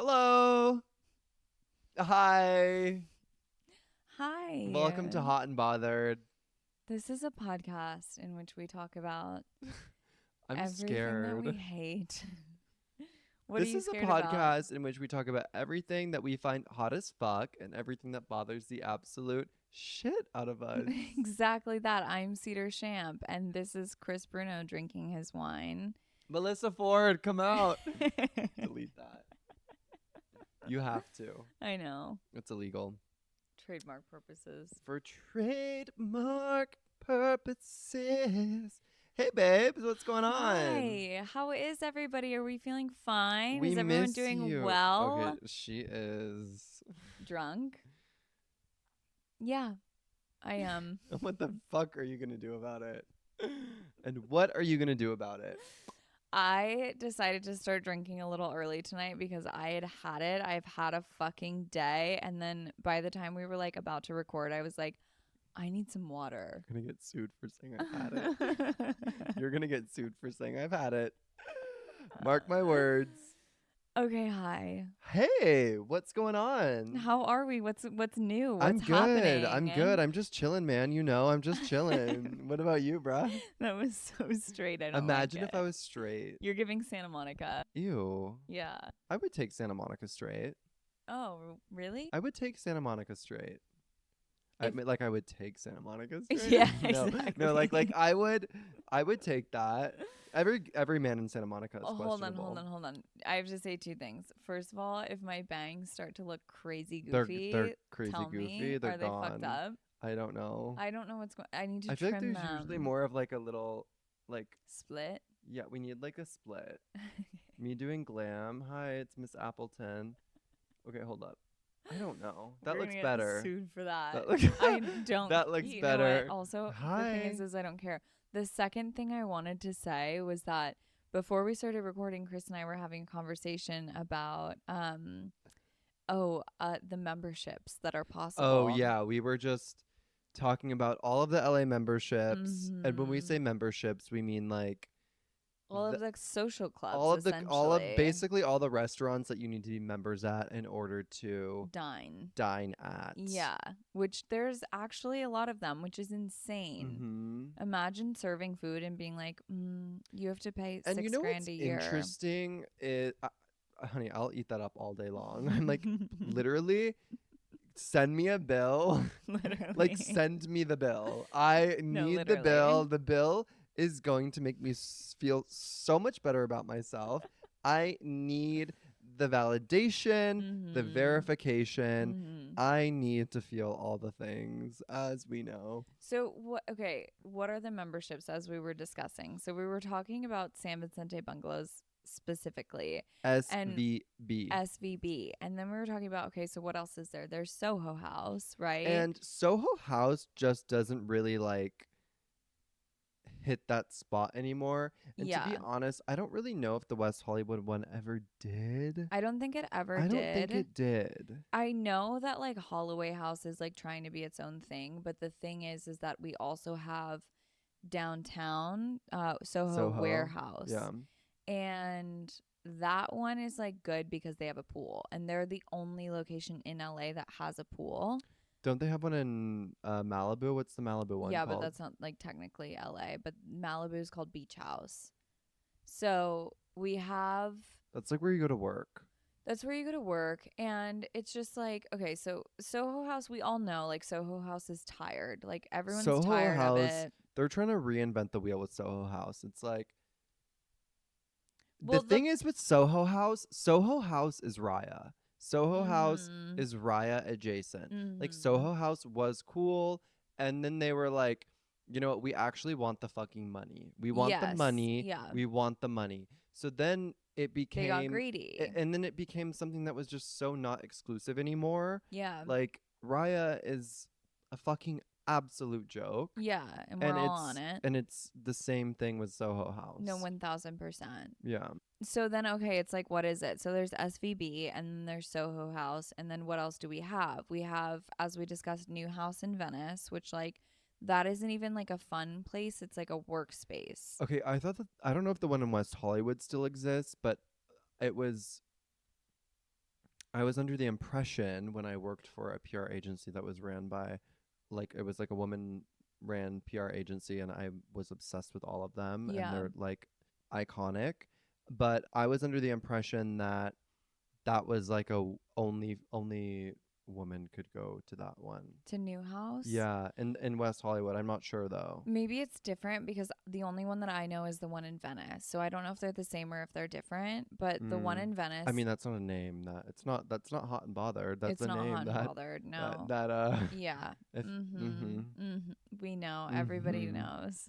Hello. Hi. Welcome to Hi. Hot and Bothered. This is a podcast in which we talk about I'm everything that we scared. hate. What are This you is a scared about? podcast in which we talk about everything that we find hot as fuck and everything that bothers the absolute shit out of us. Exactly that. I'm Cedar Champ, and this is Chris Bruno drinking his wine. Melissa Ford, come out. Delete that. You have to. I know. It's illegal. Trademark purposes. For trademark purposes. Hey, babes, what's going on? Hi. How is everybody? Are we feeling fine? We Is everyone miss doing you. Okay, well? she is. Drunk? Yeah, I am. What the fuck are you gonna do about it? And what are you gonna do about it? I decided to start drinking a little early tonight because I had it. I've had a fucking day. And then by the time we were like about to record, I was like, I need some water. I'm gonna get sued for saying I've had it. You're gonna get sued for saying I've had it. Mark my words. Okay, hi. Hey, what's going on? How are we? What's new? I'm What's good. happening? I'm good. I'm just chilling, man. You know, I'm just chilling. What about you, bruh? That was so straight. I don't Imagine like if I it. was straight. You're giving Santa Monica. Ew. Yeah. I would take Santa Monica straight. Oh, really? I would take Santa Monica straight. I If- mean, like I would take Santa Monica straight. yeah, No, exactly. no, like I would take that. Every man in Santa Monica is Oh, questionable. hold on. I have to say two things. First of all, if my bangs start to look crazy They're goofy, crazy tell goofy. me. They're Are they fucked gone. up? I don't know. I don't know what's going. I need to I feel like trim there's usually them. more of like a little like Split. yeah. We need like a split. Me doing glam. Hi, it's Miss Appleton. Okay, hold up. I don't know. That We're looks gonna get better. sued for that. That looks. I don't. That looks You know what? better. Also, the thing Hi. is I don't care. The second thing I wanted to say was that before we started recording, Chris and I were having a conversation about the memberships that are Oh possible. yeah, we were just talking about all of the LA memberships, and when we Mm-hmm. say memberships, we mean like All the, of the social clubs, all of essentially. basically all the restaurants that you need to be members at in order to Dine. dine at. Yeah, which there's actually a lot of them, which is insane. Mm-hmm. Imagine serving food and being like, you have to pay And you six know grand what's a year. interesting is, honey, I'll eat that up all day long. I'm like, literally, send me a bill. Like, Literally. send me the bill. I No, need the literally. bill. The bill is going to make me feel so much better about myself. I need the validation, the Mm-hmm. verification. Mm-hmm. I need to feel all the things, as we know. So what? Okay, what are the memberships as we were discussing? So we were talking about San Vicente bungalows specifically, and SVB. SVB, and then we were talking about okay, so what else is there? There's Soho House, right? And Soho House just doesn't really like hit that spot anymore. And to be Yeah, honest, I don't really know if the West Hollywood one ever did. I don't think it ever I don't think did. it did. I know that like Holloway House is like trying to be its own thing, but the thing is that we also have downtown Soho Soho. Warehouse. Yeah. And that one is like good because they have a pool and they're the only location in LA that has a pool. Don't they have one in Malibu? What's the Malibu one Yeah, but called? that's not like technically LA, but Malibu is called Beach House. So we have That's like where you go to work. that's where you go to work and it's just like okay, so Soho House we all know like Soho House is tired. Like everyone's Soho tired of House, it. they're trying to reinvent the wheel with Soho House. It's like the Well, the thing is with Soho House is Raya. Soho House mm, is Raya adjacent. Like mm, Soho House was cool, and then they were like, you know what? We actually want the fucking money. We want the yes, money. yeah. We want the money. So then it They got became, greedy. and then it became something that was just so not exclusive anymore. Yeah. Like Raya is a fucking absolute joke, Yeah, and we're and all on it. it's the same thing with Soho No, House. 1000%. Yeah. So then, okay, it's like, what is it? So there's SVB and then there's Soho House. And then what else do we have? We have, as we discussed, New House in Venice, which, like, that isn't even like a fun place. It's like a workspace. Okay, I thought that I don't know if the one in West Hollywood still exists, but it was I was under the impression when I worked for a PR agency that was ran by, like, it was like a woman ran PR agency, and I was obsessed with all of them, and Yeah. they're like iconic. But I was under the impression that that was like only woman could go to that one. To New House. Yeah, in West Hollywood. I'm not sure though. Maybe it's different because the only one that I know is the one in Venice. So I don't know if they're the same or if they're different. But the one Mm. in I Venice, mean, that's not a name that it's not. That's not Hot and Bothered. That's it's a not name Hot and that Bothered. that No. that Yeah. if mhm We know. Everybody mhm knows.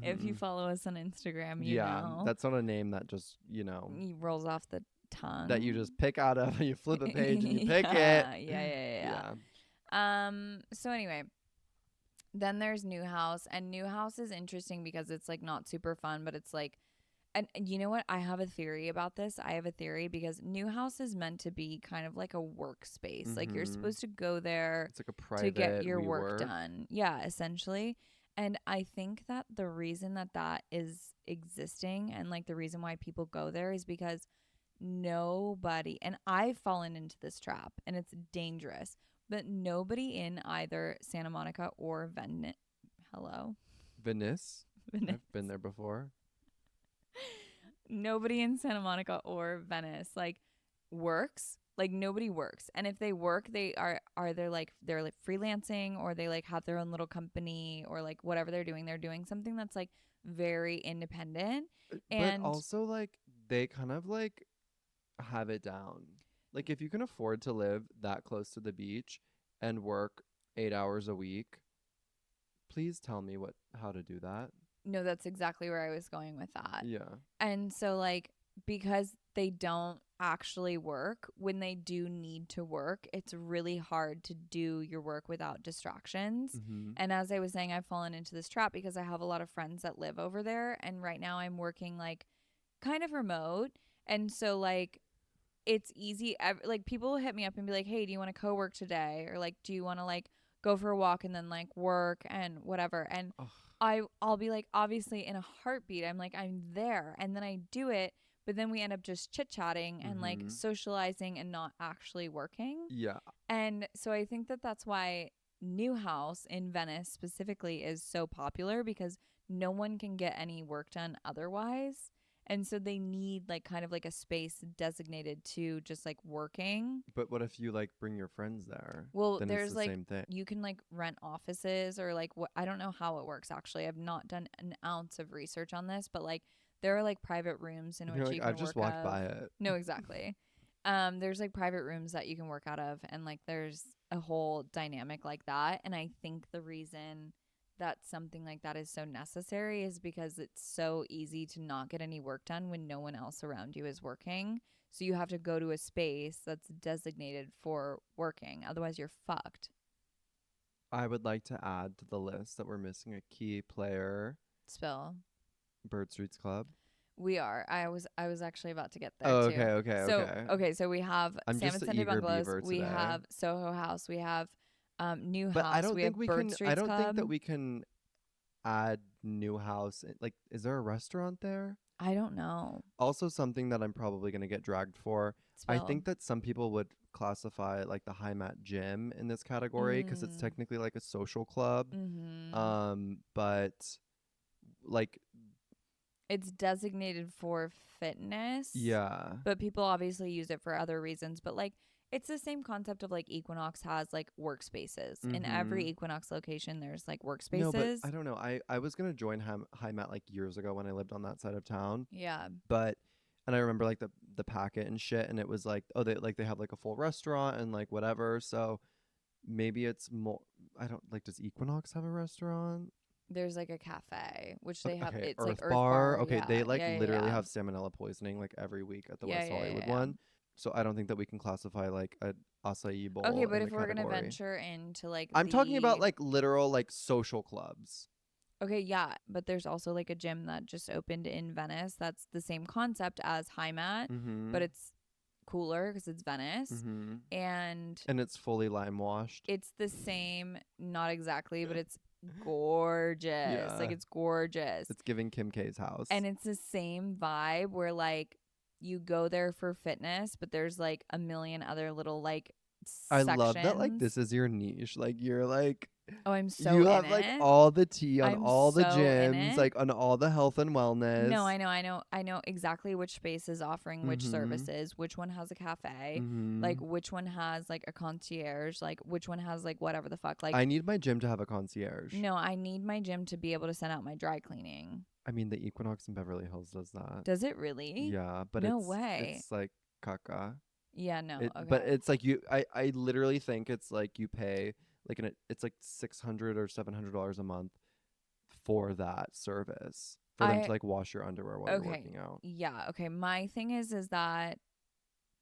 If you mhm follow us on Instagram, you yeah, know. that's not a name that just He rolls off the that you tongue. just pick out of. You flip a page and you pick it. Yeah. Yeah. So anyway, then there's New House, and New House is interesting because it's like not super fun, but it's like, and you know what? I have a theory about this. I have a theory because New House is meant to be kind of like a workspace. Like you're Mhm. supposed to go there It's like a to get private your work WeWork. done. Yeah, essentially. And I think that the reason that that is existing and like the reason why people go there is because nobody, and I've fallen into this trap and it's dangerous, but nobody in either Santa Monica or hello, Venice. Venice, I've been there before. nobody in Santa Monica or Venice like works. Like nobody works. And if they work, they are they're like freelancing, or they like have their own little company, or like whatever they're doing something that's like very independent. But And also like they kind of like have it down. Like if you can afford to live that close to the beach and work 8 hours a week, please tell me what how to do that. no, that's exactly where I was going with that. Yeah. And so, like, because they don't actually work, when they do need to work, it's really hard to do your work without distractions. Mhm. And as I was saying, I've fallen into this trap because I have a lot of friends that live over there. And right now I'm working like kind of remote. And so, like, it's easy. Like, people will hit me up and be like, hey, do you want to co work today? Or, like, do you want to, like, go for a walk and then, like, work and whatever? And Ugh. I'll be like, obviously in a heartbeat, I'm like, I'm there, and then I do it, but then we end up just chit chatting and like Mhm. socializing and not actually working. Yeah. And so I think that that's why New House in Venice specifically is so popular, because no one can get any work done otherwise. And so they need like kind of like a space designated to just like working. But what if you like bring your friends there? Well, Then it's there's the like, same thing. you can like rent offices, or like what, I don't know how it works actually. I've not done an ounce of research on this, but like there are like private rooms in You're which like, you I've can just work walked of. by it. No, exactly. There's like private rooms that you can work out of, and like there's a whole dynamic like that. And I think the reason that something like that is so necessary is because it's so easy to not get any work done when no one else around you is working. So you have to go to a space that's designated for working. Otherwise, you're fucked. I would like to add to the list that we're missing a key player, Spill. Bird Streets Club. We are. I was actually about to get there Oh, too. okay, okay, So okay. okay, so we have I'm San just the Vicente eager Bungalows, beaver we today. have Soho House, we have New But I House, don't we think have we Bird can I Streets don't think Club. that we can add New House. Like, is there a restaurant there? I don't know. Also, something that I'm probably going to get dragged for. I Spill. think that some people would classify like the High Mat Gym in this category because it's Mm. technically like a social club. Mhm. But like, It's designated for fitness, yeah. but people obviously use it for other reasons. But like, it's the same concept of like Equinox has like workspaces. In every Mm-hmm. Equinox location, there's like No, but workspaces. I don't know. I was gonna join High Mat like years ago when I lived on that side of town. Yeah. But and I remember like the packet and shit, and it was like, oh, they have like a full restaurant and like whatever. So maybe it's more. I don't like. Does Equinox have a restaurant? There's like a cafe, which they have. Okay, It's like Earth Earth Bar. Bar. Okay, Yeah. they like Yeah. Yeah. literally Yeah. have salmonella poisoning like every week at the Yeah. West Yeah. Yeah. Hollywood Yeah. one. So I don't think that we can classify like a acai Okay, bowl but in if the we're gonna category. venture into like I'm talking about the like literal like social clubs. okay, yeah, but there's also like a gym that just opened in Venice. That's the same concept as High Mat, Mm-hmm. but it's cooler because it's Venice, Mm-hmm. and And it's fully lime washed. it's the same. Not exactly, but it's gorgeous. Like Yeah. it's gorgeous, It's giving Kim K's house. and it's the same vibe where like you go there for fitness, but there's like a million other little like I love that like sections. this is your niche. Like you're like Oh, I'm so you in have like it. all the tea on I'm all the so in gyms, it. like on all the health and No, wellness. I know exactly which space is offering which Mhm. services, which one has a cafe, like Mhm. which one has like a concierge, like which one has like whatever the fuck. Like, I need my gym to have a concierge. no, I need my gym to be able to send out my dry cleaning. I mean, the Equinox in Beverly Hills does that. Does it really? Yeah, but No way. it's like caca. Yeah, no. But Okay. it's like I literally think it's like you pay like it's like $600 or $700 a month for that service for them to I like wash your underwear while you're okay. working out. Yeah, okay. My thing is that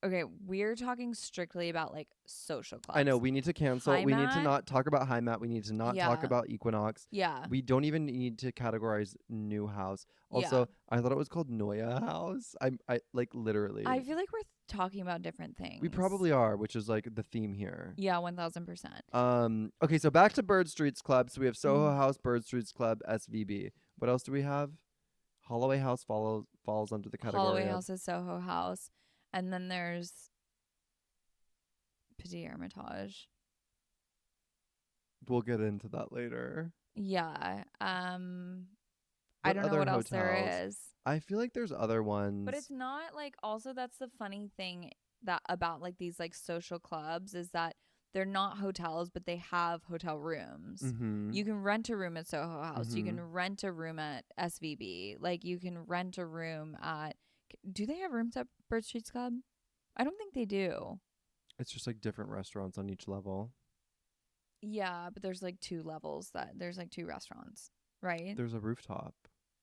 okay, we're talking strictly about like social I know clubs. we need to cancel. High We need to mat, not talk about High Mat. We need to not talk yeah. about Equinox. Yeah. We don't even need to categorize New House. Yeah. Also, I thought it was called Noya House. I like literally. I feel like we're talking about different We things. probably are, which is like the theme here. Yeah, 1000%. Okay, so back to Bird Streets Club. So we have Soho Mm. House, Bird Streets Club, SVB. What else do we have? Holloway House falls under the Holloway category of. House is Soho House. And then there's Petit Hermitage. We'll get into that later. Yeah. I What don't know other what else hotels? there is. I feel like there's other But ones. it's not like also that's the funny thing that about like these like social clubs is that they're not hotels, but they have hotel rooms. Mm-hmm. You can rent a room at Soho House. You Mm-hmm. can rent a room at SVB. Like you can rent a room at. Do they have rooms at Bird Streets Club? I don't think they do. It's just like different restaurants on each level. Yeah, but there's like two levels that there's like two restaurants, right? There's a rooftop,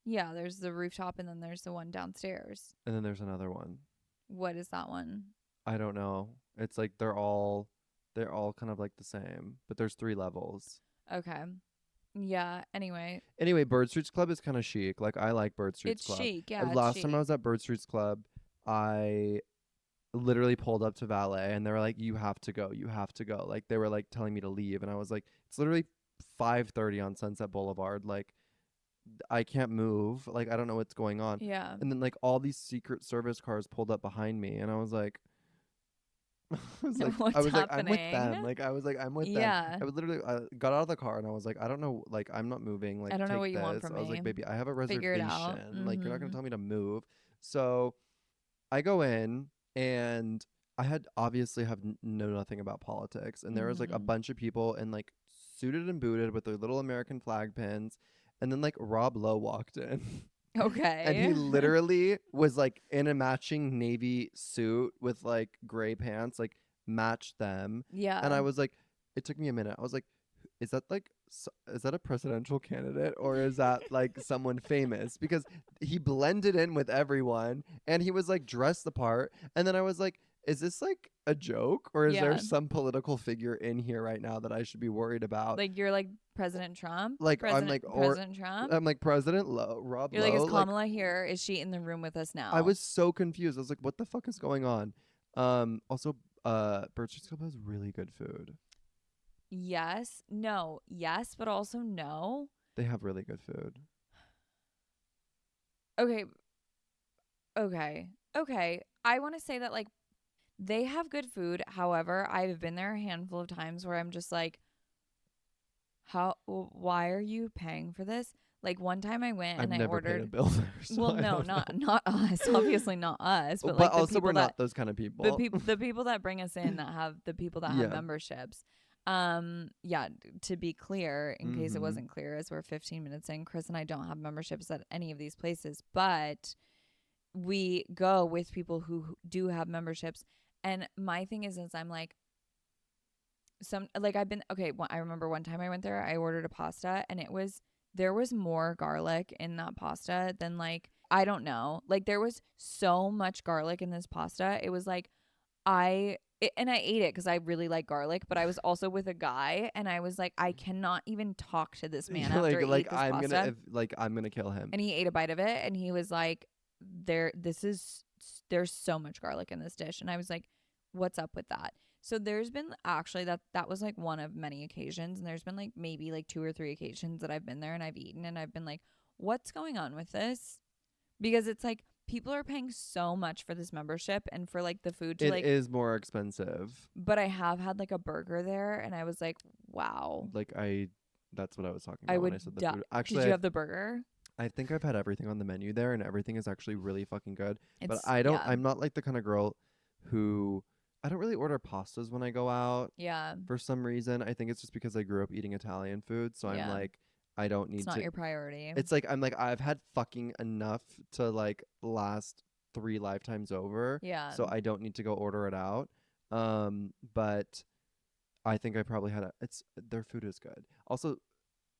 Yeah, there's the rooftop and then there's the one downstairs. and then there's another one. What is that one? I don't know. It's like they're all kind of like the same, but there's 3 levels. Okay. Yeah, anyway, Anyway, Bird Streets Club is kind of chic. Like I like Bird Streets it's Club. chic. Yeah, it's Last time I chic. was at Bird Streets Club, I literally pulled up to valet and they were like, "You have to go. You have to go." Like they were like telling me to leave, and I was like, "It's literally 5:30 on Sunset Boulevard. Like I can't move. Like I don't know what's going on." Yeah. And then like all these Secret Service cars pulled up behind me, and I was like, What's I'm with happening? them. Like I was like, I'm with them. Yeah. I was literally got out of the car and I was like, I don't know, like I'm not moving. Like I don't know take what you want this. from I was me. like, baby, I have a Figure it out. reservation. Like you're not gonna Mhm. tell me to move. So I go in and I had obviously have know nothing about politics, and there was like a Mhm. bunch of people in like suited and booted with their little American flag pins, and then like Rob Lowe walked in. And Okay. he literally was like in a matching navy suit with like gray pants, like matched them. And Yeah. I was like, it took me a minute. I was like, is that like, is that a presidential candidate or is that like someone famous? Because he blended in with everyone and he was like dressed the part. And then I was like, is this like a joke or is there Yeah. some political figure in here right now that I should be worried about? Like you're like President Trump? Like, I'm like, or President Trump? I'm like President Rob You're like, is Lowe. Like, Kamala here? Is she in the room with us I now? was so confused. I was like, what the fuck is going on? Also, Bird Street Club has really good food. Yes. No. Yes, but also no. They have really good food. Okay. Okay. Okay. I want to say that like they have good food. However, I've been there a handful of times where I'm just like, why are you paying for this? Like one time I went I've and I never paid a ordered. bill there, so Well, I no, don't know. not us. Obviously not us, but But like the also, we're people not that those kind of people. the people that bring us in that have the people that have Yeah. memberships. Yeah, to be clear, in case it Mm-hmm. wasn't clear, as we're 15 minutes in, Chris and I don't have memberships at any of these places, but we go with people who do have memberships. And my thing is I'm like, I've been okay. I remember one time I went there, I ordered a pasta, and there was more garlic in that pasta than like I don't know, like there was so much garlic in this pasta. It was like and I ate it because I really like garlic, but I was also with a guy, and I was like, I cannot even talk to this man after he ate this pasta. I'm gonna kill him. And he ate a bite of it, and he was like, there's so much garlic in this dish, and I was like, what's up with that? So there's been actually that was like one of many occasions, and there's been like maybe like 2 or 3 occasions that I've been there and I've eaten and I've been like, what's going on with this? Because it's like people are paying so much for this membership and for like the food to It like, is more expensive. but I have had like a burger there and I was like, wow, Like that's what I was talking I about when I would said the die. food. Did Actually, you have the burger? I think I've had everything on the menu there, and everything is actually really fucking good. But It's, yeah, I'm not like the kind of girl who I don't really order pastas when I go out yeah, for some reason. I think it's just because I grew up eating Italian food, so I'm yeah. like, I don't It's need not to. your priority. It's like I'm like I've had fucking enough to like last 3 lifetimes over, Yeah. so I don't need to go order it out. But I think I probably had it's their food is good. Also,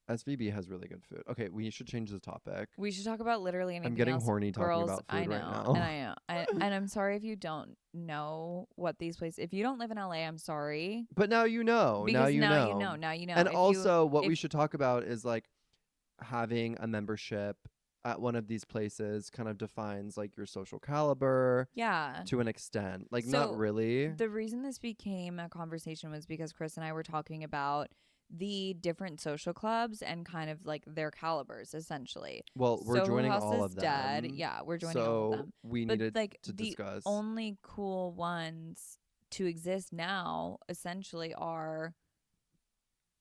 SVB has really good food. Okay, we should change the topic. We should talk about literally I'm anything getting else. horny talking Girls, about I food right know. And now. I know. And I'm sorry if you don't know what these places, if you don't live in LA, I'm sorry. But now you know. Now Because you now you know. know. Now you know. And also, what if we should talk about is like having a membership at one of these places kind of defines like your social caliber yeah. to an extent. Like, not So really. the reason this became a conversation was because Chris and I were talking about the different social clubs and kind of like their calibers essentially. Well, we're Soho joining House all is of dead. them. Yeah, we're joining all of So them. we But needed like to the discuss. only cool ones to exist now essentially are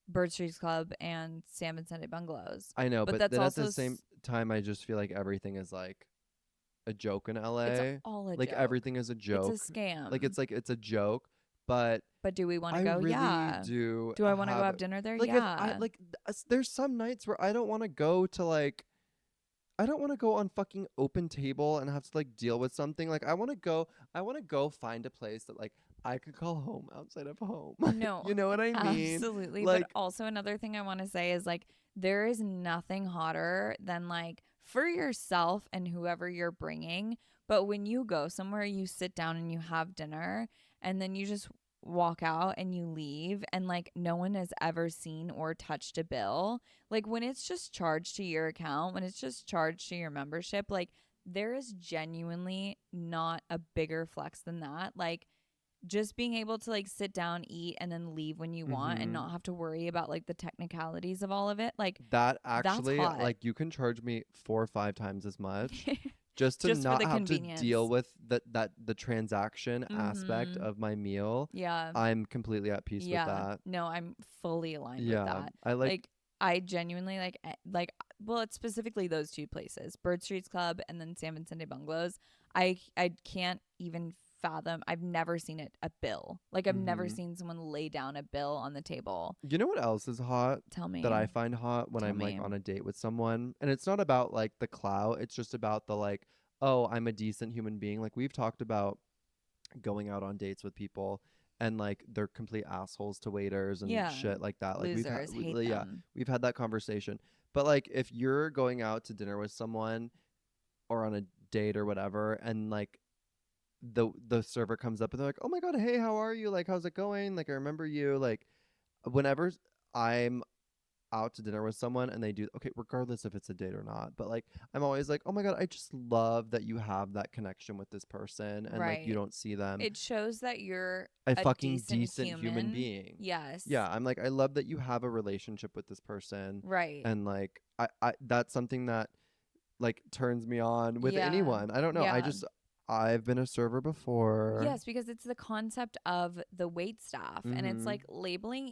Bird Streets Club and Sam and Sunday Bungalows. I know, But but that's then at also the same time, I just feel like everything is like a joke in it's LA. all a Like joke. everything is a It's a joke. scam. Like it's a joke, but But do we want I to go? really Yeah. do Do I want to go have have dinner there? like if I Yeah. like there's some nights where I don't want to go to like I don't want to go on fucking open table and have to like deal with something. Like I want to go find a place that like I could call home outside of home. No, You know what I mean? absolutely. But Like also another thing I want to say is like there is nothing hotter than like for yourself and whoever you're bringing. But when you go somewhere, you sit down and you have dinner and then you just walk out and you leave and like no one has ever seen or touched a bill. Like when it's just charged to your account, when it's just charged to your membership, like there is genuinely not a bigger flex than that. Like just being able to like sit down, eat, and then leave when you want and mhm. not have to worry about like the technicalities of all of it. Like That that's actually hot. like you can charge me 4 or 5 times as much just to Just for not the have to convenience. deal with the transaction aspect Mm-hmm. of my meal. Yeah. I'm completely at peace with Yeah. that. No, I'm fully aligned with Yeah, that. I like Like I genuinely like well, it's specifically those two places, Bird Streets Club and then Sam and Sunday Bungalows. I can't even fathom. I've never seen it a bill. Like I've never mhm. seen someone lay down a bill on the table. You know what else is hot Tell that me. I find hot when Tell I'm like me. on a date with someone? And it's not about like the clout, it's just about the like, oh, I'm a decent human being. Like we've talked about going out on dates with people and like they're complete assholes to waiters and Yeah. shit like that. Like Losers hate yeah, them. we've had that conversation. But like if you're going out to dinner with someone or on a date or whatever and like the server comes up and they're like, "Oh my god, hey, how are you? Like how's it going? Like I remember you." Like whenever I'm out to dinner with someone and they do okay, regardless if it's a date or not, but like I'm always like, "Oh my god, I just love that you have that connection with this person and like you Right. don't see them It shows that you're a a fucking decent decent human human. being." Yes. Yeah, I'm like I love that you have a relationship with this person Right. and like I that's something that like turns me on with Yeah. anyone. I don't know. Yeah. I've been a server before. Yes, because it's the concept of the wait staff, and it's Mhm. like labeling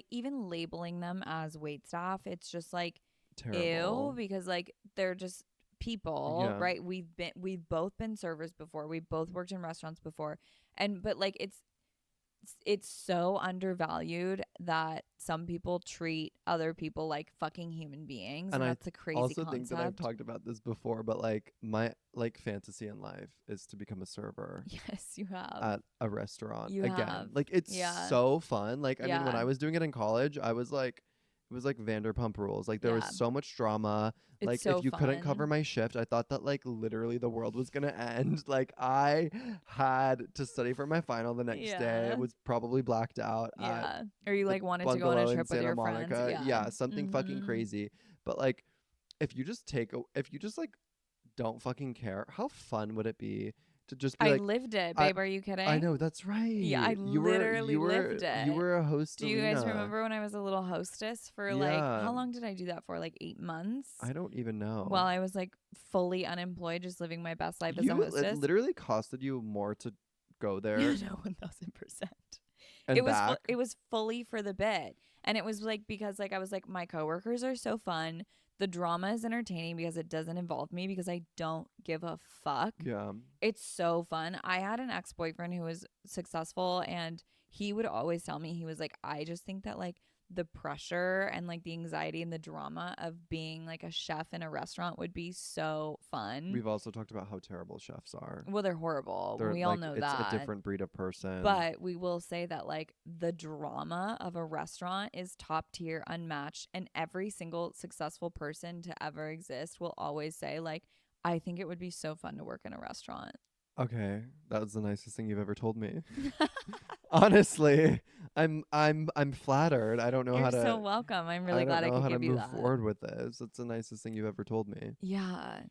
even labeling them as wait staff. It's just like ew Terrible. because like they're just people, Yeah. right? We've both been servers before. We've both worked in restaurants before, and but like it's so undervalued that some people treat other people like fucking human beings, And and I that's a crazy also think that I've concept. talked about this before, but like my like fantasy in life is to become a server Yes, you have. at a restaurant You again. have. Like it's Yeah. so fun. Like I mean when Yeah. I was doing it in college, I was like it was like Vanderpump Rules. Like there was Yeah. so much drama. It's Like so if you couldn't cover fun. my shift, I thought that like literally the world was going to end. Like I had to study for my final the next day. I Yeah. was probably blacked out at Yeah. Or you the like wanted to go on a bungalow in trip with Santa your friends. Monica. Yeah. Yeah, something fucking Mhm. crazy. But like if you just like don't fucking care, how fun would it be to just be I like, lived it, I babe. Are you I kidding? know, that's right. Yeah, I literally lived You it. were a Do you guys hostelina. remember when I was a little hostess for like, Yeah. how long did I do that for? Like 8 months? I don't even While know. I was like fully unemployed, just living my best life as a It hostess. literally costed you more to go there No, 1000%. and back. It was fully for the bit. And it was like because like I was like my coworkers are so fun. The drama is entertaining because it doesn't involve me because I don't give a fuck. Yeah. It's so fun. I had an ex-boyfriend who was successful and he would always tell me he was like I just think that like the pressure and like the anxiety and the drama of being like a chef in a restaurant would be so fun. We've also talked about how terrible chefs are. Well, they're horrible. They're We all like, know it's a that. different breed of person. But we will say that like the drama of a restaurant is top tier, unmatched, and every single successful person to ever exist will always say like I think it would be so fun to work in a restaurant. Okay, that was the nicest thing you've ever told me. Honestly, I'm flattered. I don't know how You're so to welcome. I'm I really don't glad I know could how to give you move that. forward with this. It's the nicest thing you've ever told me. Yeah.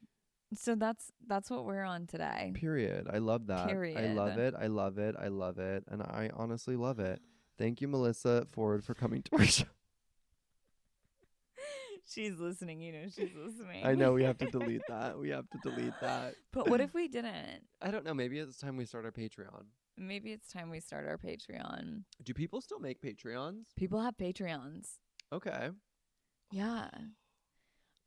So that's what we're on today. Period. I love that. I love Period. it. I love it. I love it. And I honestly love it. Thank you, Melissa Ford, for coming to our show. She's listening, you know she's I listening. know we have to delete that. We have to delete that. But what if we didn't? I don't know. Maybe it's time we start our Patreon. Maybe it's time we start our Patreon. Do people still make Patreons? People have Patreons. Okay. Yeah.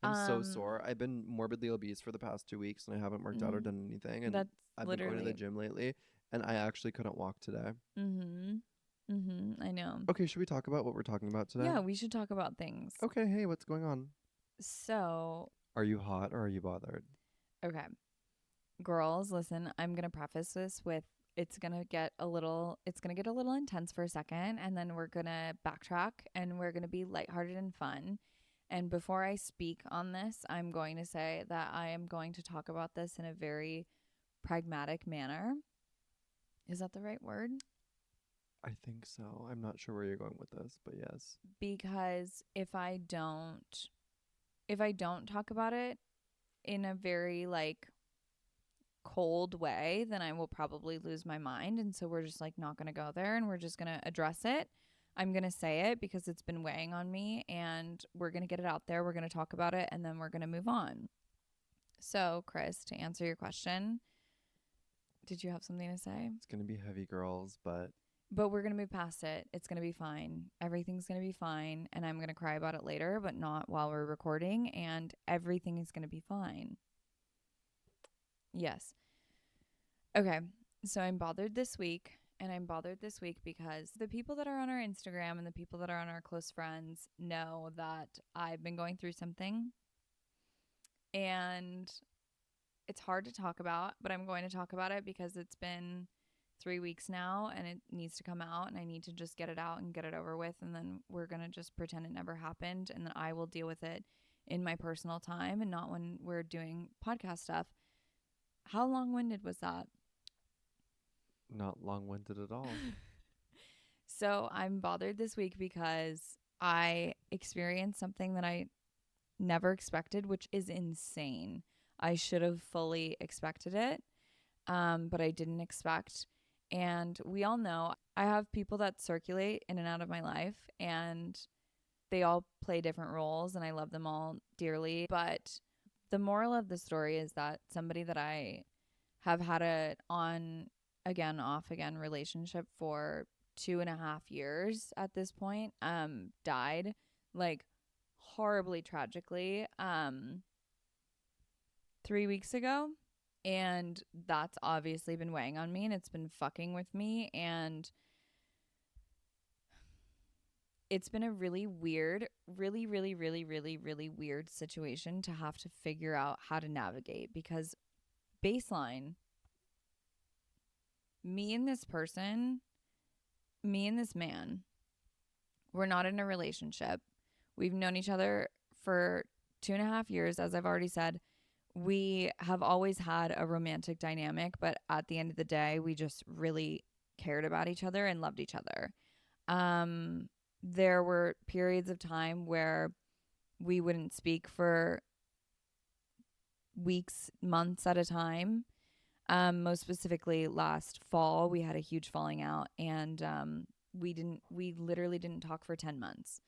I'm so Um sore. I've been morbidly obese for the past 2 weeks and I haven't worked out or mm, done anything. And that's I've been going to the literally gym lately and I actually couldn't walk today. I know. Okay, should we talk about what we're talking about today? Yeah, we should talk about things. Okay, hey, what's going on? So, Are you hot or are you bothered? okay. Girls, listen, I'm going to preface this with it's going to get a little intense for a second and then we're going to backtrack and we're going to be lighthearted and fun. And before I speak on this, I'm going to say that I am going to talk about this in a very pragmatic manner. Is that the right word? I think so. I'm not sure where you're going with this, but yes. Because if I don't talk about it in a very like cold way, then I will probably lose my mind. And so we're just like not going to go there and we're just going to address it. I'm going to say it because it's been weighing on me and we're going to get it out there. We're going to talk about it and then we're going to move on. So, Chris, to answer your question, did you have something to say? It's going to be heavy, girls, but we're going to move past it. It's going to be fine. Everything's going to be fine. And I'm going to cry about it later, but not while we're recording. And everything is going to be fine. Yes. Okay. So I'm bothered this week. And I'm bothered this week because the people that are on our Instagram and the people that are on our close friends know that I've been going through something. And it's hard to talk about, but I'm going to talk about it because it's been 3 weeks now and it needs to come out and I need to just get it out and get it over with. And then we're going to just pretend it never happened. And then I will deal with it in my personal time and not when we're doing podcast stuff. How long-winded was that? not long-winded at all. So I'm bothered this week because I experienced something that I never expected, which is insane. I should have fully expected it, but I didn't expect. And we all know I have people that circulate in and out of my life, and they all play different roles, and I love them all dearly. But the moral of the story is that somebody that I have had a on again, off again relationship for 2.5 years at this point, died like horribly tragically 3 weeks ago. And that's obviously been weighing on me and it's been fucking with me. And it's been a really weird, really, really, really, really, really weird situation to have to figure out how to navigate because baseline, me and this person, me and this man, we're not in a relationship. We've known each other for 2.5 years, as I've already said. We have always had a romantic dynamic, but at the end of the day, we just really cared about each other and loved each other. There were periods of time where we wouldn't speak for weeks, months at a time. Most specifically last fall, we had a huge falling out, and we literally didn't talk for 10 months.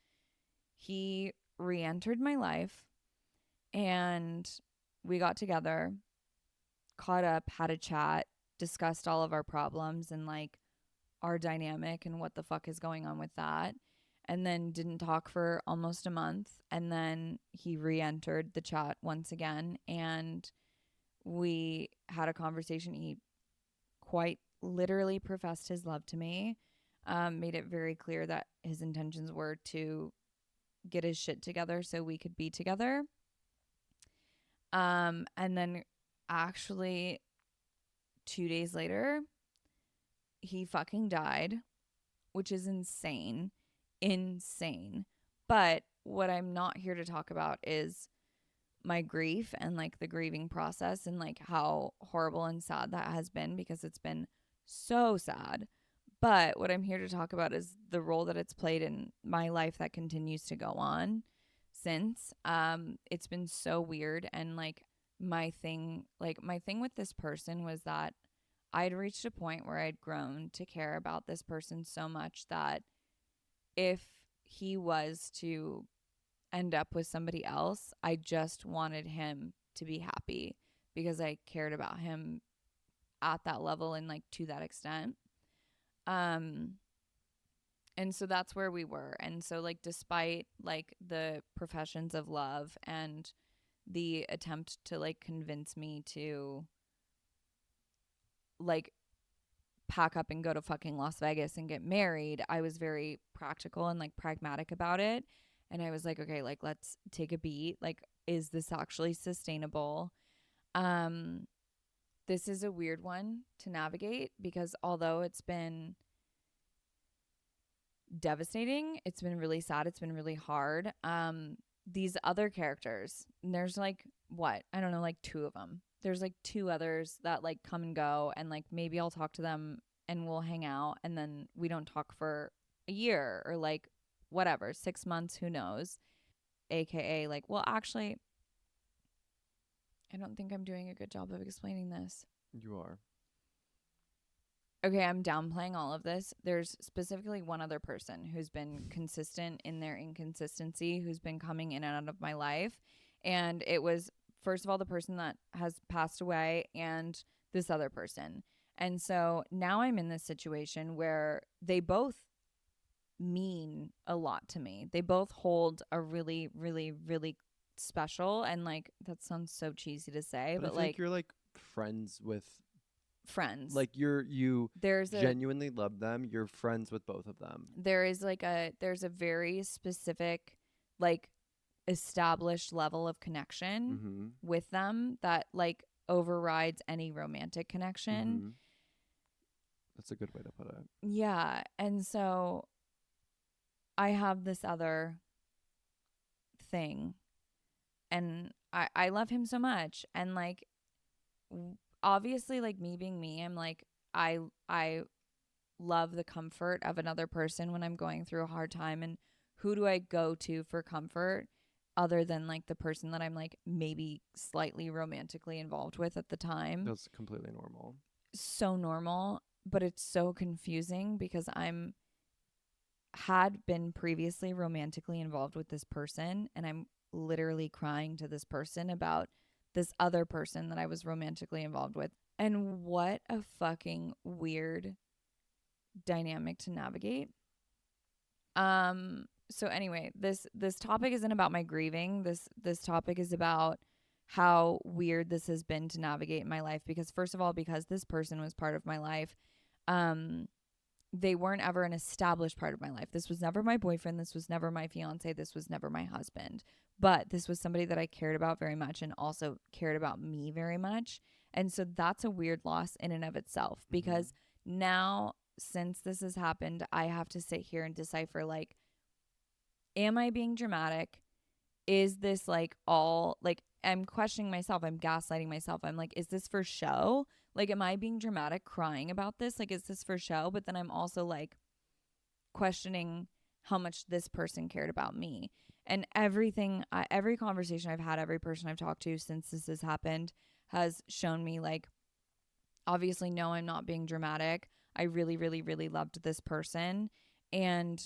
He re-entered my life, and we got together, caught up, had a chat, discussed all of our problems and like our dynamic and what the fuck is going on with that. And then didn't talk for almost a month. And then he re entered the chat once again. And we had a conversation. He quite literally professed his love to me, made it very clear that his intentions were to get his shit together so we could be together. And then actually 2 days later, he fucking died, which is insane. Insane. But what I'm not here to talk about is my grief and like the grieving process and like how horrible and sad that has been, because it's been so sad. But what I'm here to talk about is the role that it's played in my life that continues to go on since. It's been so weird. And my thing with this person was that I'd reached a point where I'd grown to care about this person so much that if he was to end up with somebody else, I just wanted him to be happy because I cared about him at that level and like to that extent. Um and so that's where we were. And so like despite like the professions of love and the attempt to like convince me to like pack up and go to fucking Las Vegas and get married, I was very practical and like pragmatic about it. And I was like, okay, like let's take a beat. Like, is this actually sustainable? Um, this is a weird one to navigate because although it's been devastating, it's been really sad, it's been really hard. These other characters, and there's like what? I don't know, like two of them. There's like two others that like come and go, and like maybe I'll talk to them and we'll hang out, and then we don't talk for a year or like whatever, 6 months, who knows? AKA, like, well, actually, I don't think I'm doing a good job of explaining this. You are. Okay, I'm downplaying all of this. There's specifically one other person who's been consistent in their inconsistency, who's been coming in and out of my life. And it was, first of all, the person that has passed away and this other person. And so now I'm in this situation where they both mean a lot to me. They both hold a really, really, really special, and like that sounds so cheesy to say, But I but feel like like you're like friends with, friends. like you There's a genuinely love them. You're friends with both of them. there's a very specific like established level of connection Mm-hmm. with them that like overrides any romantic connection. Mm-hmm. That's a good way to put it. Yeah, and so I have this other thing, and I love him so much, and like obviously, like me being me, I'm like I love the comfort of another person when I'm going through a hard time. And who do I go to for comfort other than like the person that I'm like maybe slightly romantically involved with at the time? That's completely normal. So normal, but it's so confusing because I'm had been previously romantically involved with this person, and I'm literally crying to this person about this other person that I was romantically involved with. And what a fucking weird dynamic to navigate. So anyway, this topic isn't about my grieving. This topic is about how weird this has been to navigate in my life, because first of all, because this person was part of my life, they weren't ever an established part of my life. This was never my boyfriend, this was never my fiance, this was never my husband. But this was somebody that I cared about very much and also cared about me very much. And so that's a weird loss in and of itself, because now since this has happened, I have to sit here and decipher like, am I being dramatic? Is this like all like, I'm questioning myself, I'm gaslighting myself. I'm like, is this for show? Like, am I being dramatic crying about this? Like, is this for show? But then I'm also like questioning how much this person cared about me. And every conversation I've had, every person I've talked to since this has happened has shown me like obviously, no, I'm not being dramatic. I really, really, really loved this person. And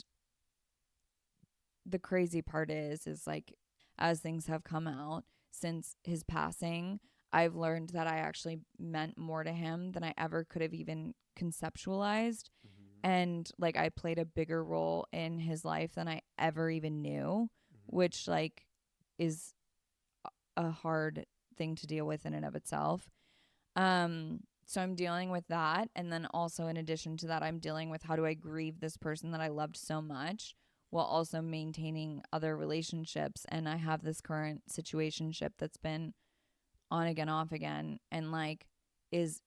the crazy part is like, as things have come out since his passing, I've learned that I actually meant more to him than I ever could have even conceptualized. Mm-hmm. And like, I played a bigger role in his life than I ever even knew, Mm-hmm. which like is a hard thing to deal with in and of itself. So I'm dealing with that. And then also, in addition to that, I'm dealing with how do I grieve this person that I loved so much while also maintaining other relationships. And I have this current situationship that's been on again, off again, and like is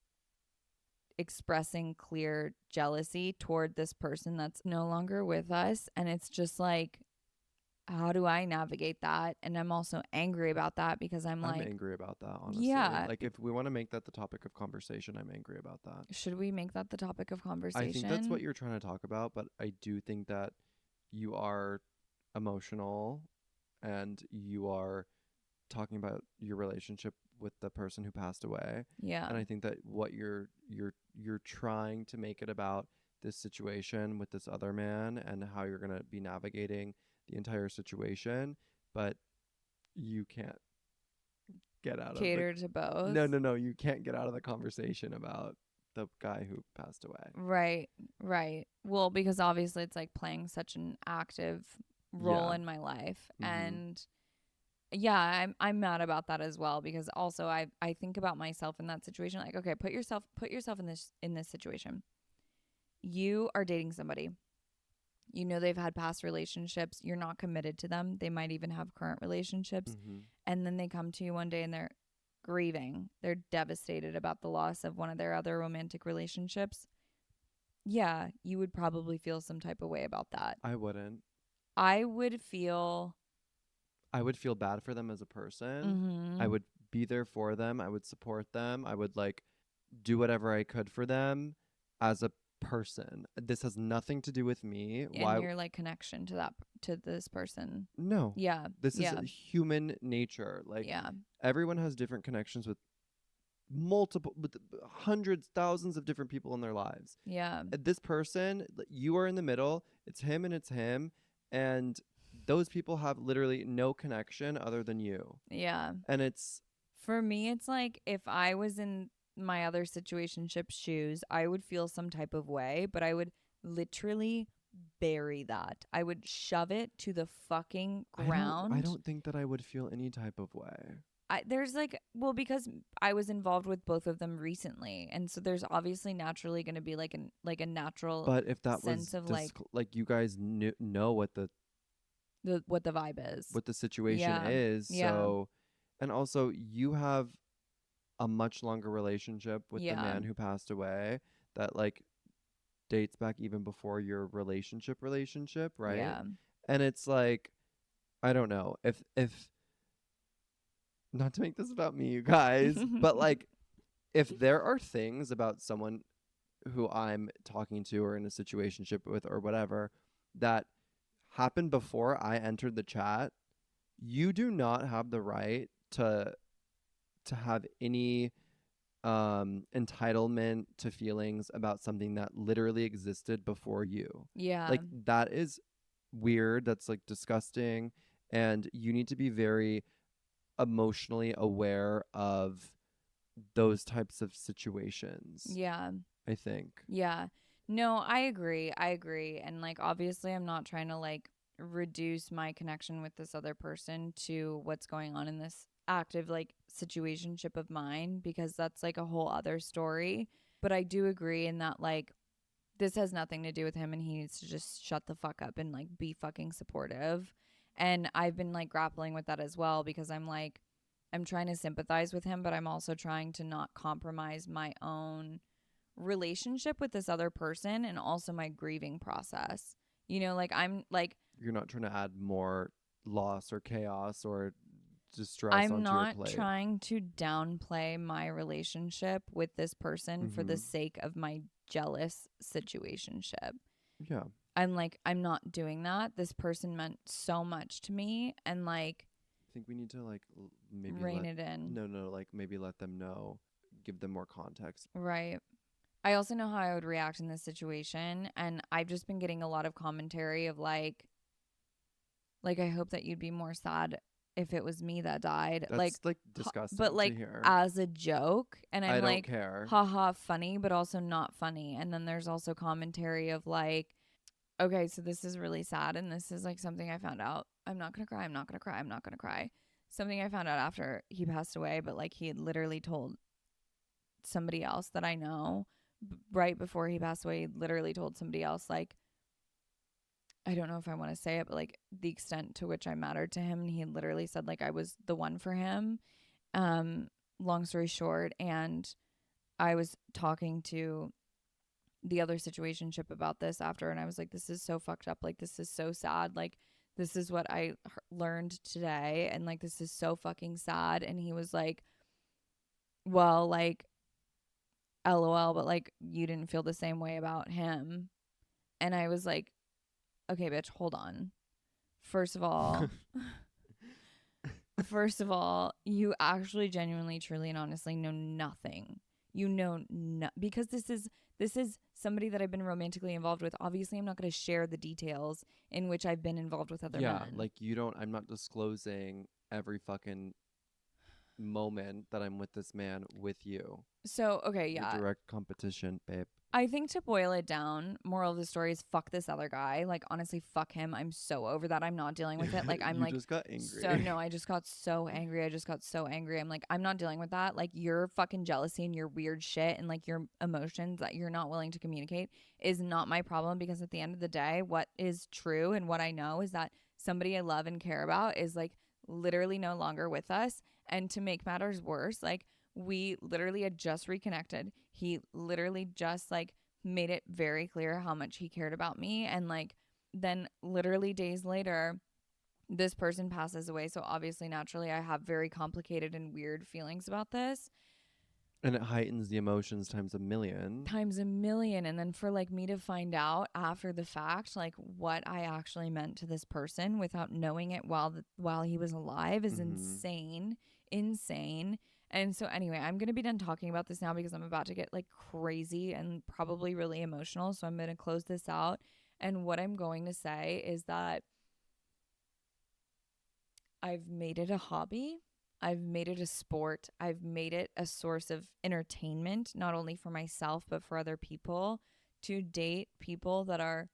expressing clear jealousy toward this person that's no longer with us. And it's just like, how do I navigate that? And I'm also angry about that because I'm I'm like, angry about that, honestly. yeah, Like, if we want to make that the topic of conversation, I'm angry about that. should we make that the topic of I think that's what conversation? you're trying to talk about, but I do think that you are emotional and you are talking about your relationship with the person who passed away. Yeah. And I think that what you're trying to make it about this situation with this other man and how you're going to be navigating the entire situation, but you can't get out of the Cater to both. no, you can't get out of the conversation about the guy who passed away. Right. Right. Well, because obviously it's like playing such an active role Yeah. in my life. Mhm. And yeah, I'm mad about that as well because also I think about myself in that situation like, okay, put yourself in this situation. You are dating somebody. You know they've had past relationships. You're not committed to them. They might even have current relationships. Mhm. And then they come to you one day and they're grieving. They're devastated about the loss of one of their other romantic relationships. Yeah, you would probably feel some type of way about that. I wouldn't. I would feel, I would feel bad for them as a person. I mm-hmm, would be there for them. I would support them. I would like do whatever I could for them as a person. This has nothing to do with me. and Why? your like connection to to this person. No. Yeah, This is yeah, human nature. Like, yeah, everyone has different connections with hundreds, thousands of different people in their lives. yeah, This person, you are in the middle. It's him and it's him. And those people have literally no connection other than you. yeah. And it's, For me, it's like if I was in my other situationship shoes, I would feel some type of way, but I would literally bury that. I would shove it to the fucking I ground. don't think that I would feel any type of way. There's like, well, because I was involved with both of them recently, and so there's obviously naturally going to be like a natural But if that was sense of like like you guys know what the vibe is. what the situation Yeah, is, yeah, so, and also you have a much longer relationship with the yeah, man who passed away that like dates back even before your relationship, right? yeah, And it's like, I don't know if not to make this about me, you guys, but like, if there are things about someone who I'm talking to or in a situationship with or whatever that happened before I entered the chat, you do not have the right to have any entitlement to feelings about something that literally existed before you. yeah, Like, that is weird, that's like disgusting, and you need to be very emotionally aware of those types of situations, yeah. I think. Yeah. No, I agree. I agree. And like obviously I'm not trying to like reduce my connection with this other person to what's going on in this active like situationship of mine because that's like a whole other story. But I do agree in that like this has nothing to do with him and he needs to just shut the fuck up and like be fucking supportive. And I've been like grappling with that as well because I'm like I'm trying to sympathize with him, but I'm also trying to not compromise my own relationship with this other person and also my grieving process. You know, like I'm like You're not trying to add more loss or chaos or distress I'm onto your not plate. trying to downplay my relationship with this person for the Mhm. sake of my jealous situationship. Yeah. I'm like I'm not doing that. This person meant so much to me and like I think we need to like maybe rein let it in. no, like maybe let them know. give them more context. Right. I also know how I would react in this situation, and I've just been getting a lot of commentary of like I hope that you'd be more sad if it was me that died. Like That's like but disgusting to like hear. as a joke, and I'm I don't like care. haha funny, but also not funny. And then there's also commentary of like, okay, so this is really sad, and this is like something I found out. I'm not going to cry. I'm not going to cry. I'm not going to cry. Something I found out after he passed away, but like he had literally told somebody else that I know right before he passed away, he literally told somebody else, like, I don't know if I want to say it, but like the extent to which I mattered to him. And he literally said, like, I was the one for him. Um, Long story short. And I was talking to the other situationship about this after, and I was like, this is so fucked up. Like, this is so sad. Like, this is what I learned today. And like, this is so fucking sad. And he was like, well, like, LOL, but like you didn't feel the same way about him. And I was like, okay, bitch, hold on. First of all, first of all, you actually genuinely, truly, and honestly know nothing. You know, because this is somebody that I've been romantically involved with. Obviously, I'm not going to share the details in which I've been involved with other Yeah, men. like you don't. I'm not disclosing every fucking moment that I'm with this man with you. So, okay, Your yeah. direct competition, babe. I think to boil it down, moral of the story is fuck this other guy. Like, honestly, fuck him. I'm so over that. I'm not dealing with it. Like, I'm You like, just got so angry. no, I just got so angry. I just got so angry. I'm like, I'm not dealing with that. Like, your fucking jealousy and your weird shit and like your emotions that you're not willing to communicate is not my problem, because at the end of the day, what is true and what I know is that somebody I love and care about is like literally no longer with us. And to make matters worse, like, we literally had just reconnected. He literally just like made it very clear how much he cared about me. And like, then literally days later, this person passes away. So obviously, naturally, I have very complicated and weird feelings about this And it heightens the emotions times a million. times a million. And then for like me to find out after the fact, like what I actually meant to this person without knowing it while he was alive is Mm-hmm. insane, insane. And so anyway, I'm going to be done talking about this now because I'm about to get like crazy and probably really emotional. So I'm going to close this out. And what I'm going to say is that I've made it a hobby. I've made it a sport. I've made it a source of entertainment, not only for myself, but for other people, to date people that are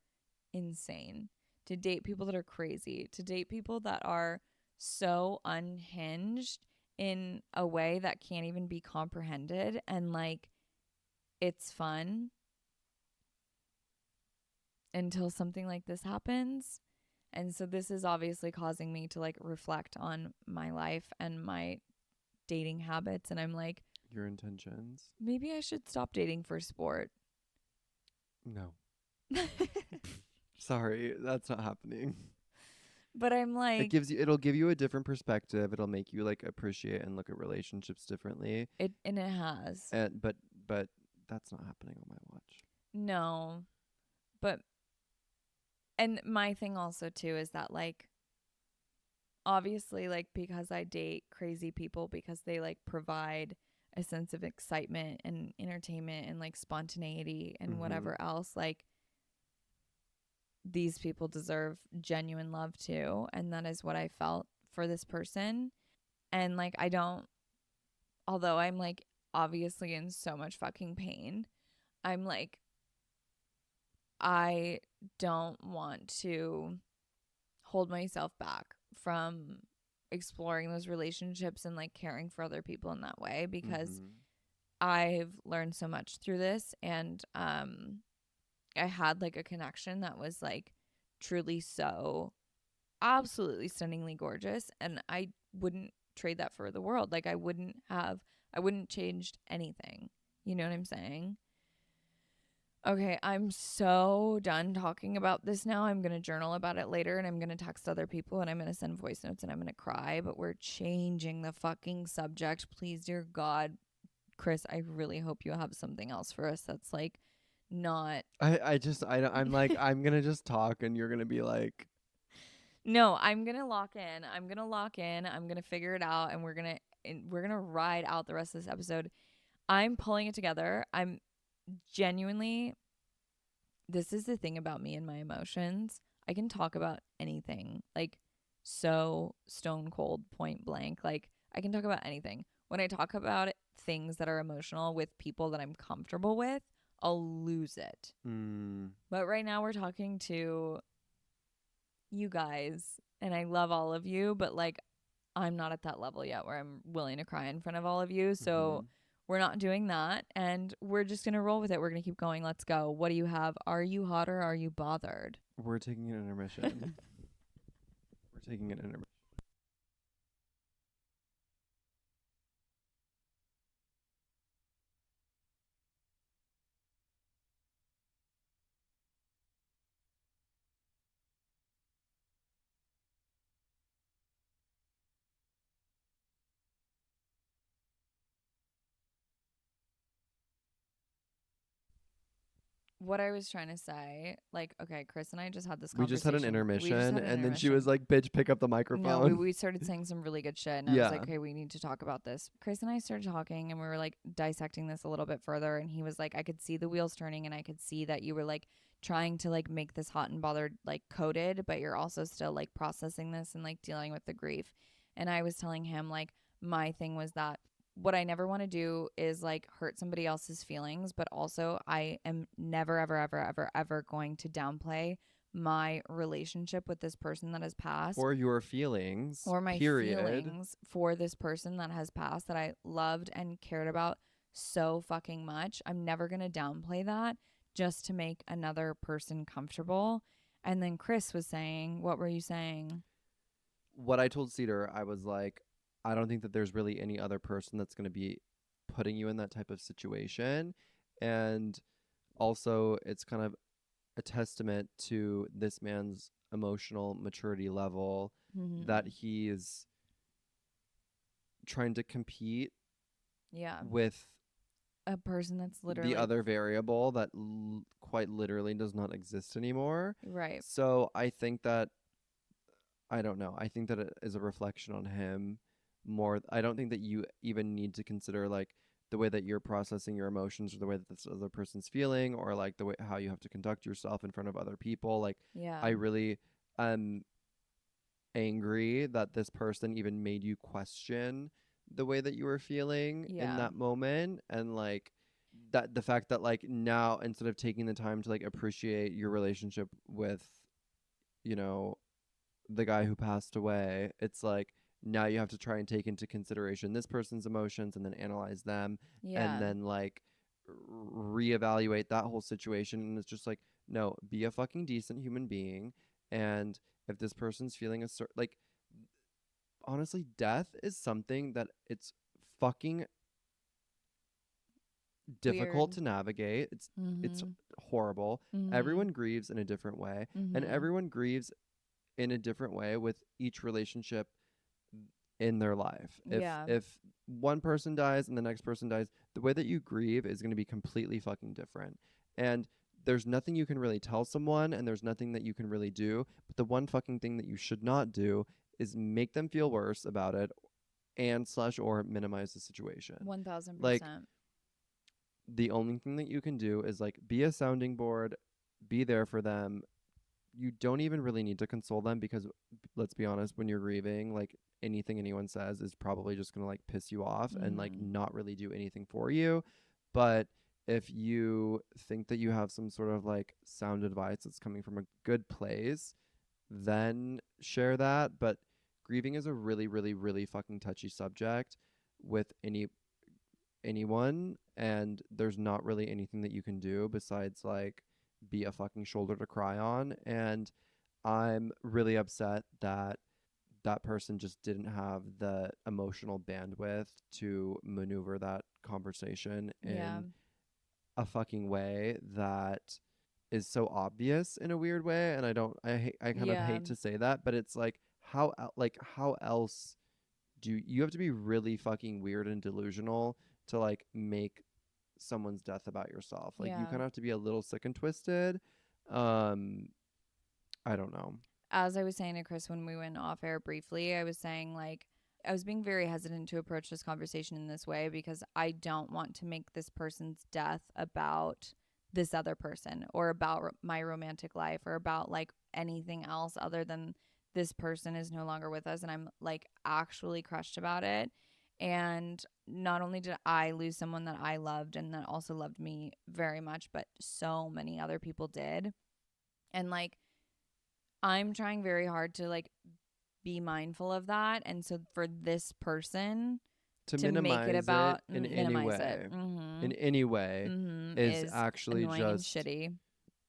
insane, to date people that are crazy, to date people that are so unhinged in a way that can't even be comprehended. And like, it's fun until something like this happens. And so this is obviously causing me to like reflect on my life and my dating habits. And I'm like, Your intentions. maybe I should stop dating for sport. No. Sorry, that's not happening. But I'm like, It'll give you a different perspective. It'll make you like appreciate and look at relationships differently. and it has. And but that's not happening on my watch. No. But, and my thing also too is that like, obviously, like, because I date crazy people because they like provide a sense of excitement and entertainment and like spontaneity and Mm-hmm. whatever else, like, these people deserve genuine love too. And that is what I felt for this person. And like, I don't, although I'm like obviously in so much fucking pain, I'm like, I don't want to hold myself back from exploring those relationships and like caring for other people in that way, because Mm-hmm. I've learned so much through this. And I had like a connection that was like truly so absolutely stunningly gorgeous, and I wouldn't trade that for the world. Like, I wouldn't changed anything. You know what I'm saying? Okay, I'm so done talking about this now. I'm going to journal about it later, and I'm going to text other people, and I'm going to send voice notes, and I'm going to cry, but we're changing the fucking subject. Please, dear God, Chris, I really hope you have something else for us that's like not. I'm like, I'm gonna just talk and you're gonna be like, No, I'm going to lock in. I'm going to lock in. I'm going to figure it out, and we're going to ride out the rest of this episode. I'm pulling it together. I'm genuinely, this is the thing about me and my emotions. I can talk about anything, like so stone cold, point blank. Like I can talk about anything. When I talk about things that are emotional with people that I'm comfortable with, I'll lose it. Mm, But right now we're talking to you guys, and I love all of you, but like I'm not at that level yet where I'm willing to cry in front of all of you. hmm. So we're not doing that, and we're just going to roll with it. We're going to keep going. Let's go. What do you have? Are you hot or are you bothered? We're taking an intermission. We're taking an intermission. What I was trying to say, like, okay, Chris and I just had this We just had an conversation. We just intermission, had an and then she was intermission. like, "Bitch, pick up the No, microphone." we started saying some really good shit, and I was like, Yeah. okay, we need to talk about this. Chris and I started talking, and we were like dissecting this a little bit further. And he was like, I could see the wheels turning, and I could see that you were like trying to like make this hot and bothered like coded, but you're also still like processing this and like dealing with the grief. And I was telling him like my thing was that what I never want to do is like hurt somebody else's feelings, but also I am never, ever, ever, ever, ever going to downplay my relationship with this person that has passed Or your feelings, or my period. feelings for this person that has passed that I loved and cared about so fucking much. I'm never going to downplay that just to make another person comfortable. And then Chris was saying, what were you saying? What I told Cedar, I was like, I don't think that there's really any other person that's going to be putting you in that type of situation. And also, it's kind of a testament to this man's emotional maturity level Mm-hmm. that he's trying to compete Yeah. with A person that's the literally other variable that quite literally does not exist anymore. right. So I think that I don't know. I think that it is a reflection on him more. I don't think that you even need to consider like the way that you're processing your emotions or the way that this other person's feeling or like the way how you have to conduct yourself in front of other people. Like Yeah. I really am angry that this person even made you question the way that you were feeling in Yeah. that moment and like that the fact that like now instead of taking the time to like appreciate your relationship with you know the guy who passed away, it's like now you have to try and take into consideration this person's emotions and then analyze them and Yeah. then like reevaluate that whole situation. And it's just like, no, be a fucking decent human being. And if this person's feeling a certain, like, honestly, death is something that it's fucking difficult Weird. to navigate. It's Mm-hmm. horrible. Mm-hmm. Everyone grieves in a different way, and Mm-hmm. everyone grieves in a different way with each relationship in their life. Yeah. If one person dies and the next person dies, the way that you grieve is going to be completely fucking different. And there's nothing you can really tell someone and there's nothing that you can really do, but the one fucking thing that you should not do is make them feel worse about it and slash or minimize the situation. Like 1000%. the only thing that you can do is like be a sounding board, be there for them. You don't even really need to console them because let's be honest, when you're grieving, like anything anyone says is probably just going to like piss you off and like Mm-hmm. not really do anything for you. But if you think that you have some sort of like sound advice that's coming from a good place, then share that. But grieving is a really, really, really fucking touchy subject with anyone, and there's not really anything that you can do besides like be a fucking shoulder to cry on. And I'm really upset that that person just didn't have the emotional bandwidth to maneuver that conversation Yeah. in a fucking way that is so obvious in a weird way. And I kind of Yeah. hate to say that, but it's like how else do you have to be really fucking weird and delusional to like make someone's death about yourself? Like you Yeah. kind of have to be a little sick and twisted. um I don't know. As I was saying to Chris when we went off air briefly, I was saying like I was being very hesitant to approach this conversation in this way because I don't want to make this person's death about this other person or about my romantic life or about like anything else other than this person is no longer with us and I'm like actually crushed about it. And not only did I lose someone that I loved and that also loved me very much, but so many other people did. And like I'm trying very hard to like be mindful of that. And so for this person To to make it minimize about it in any minimize it, way, in any way, is is actually annoying and just, shitty.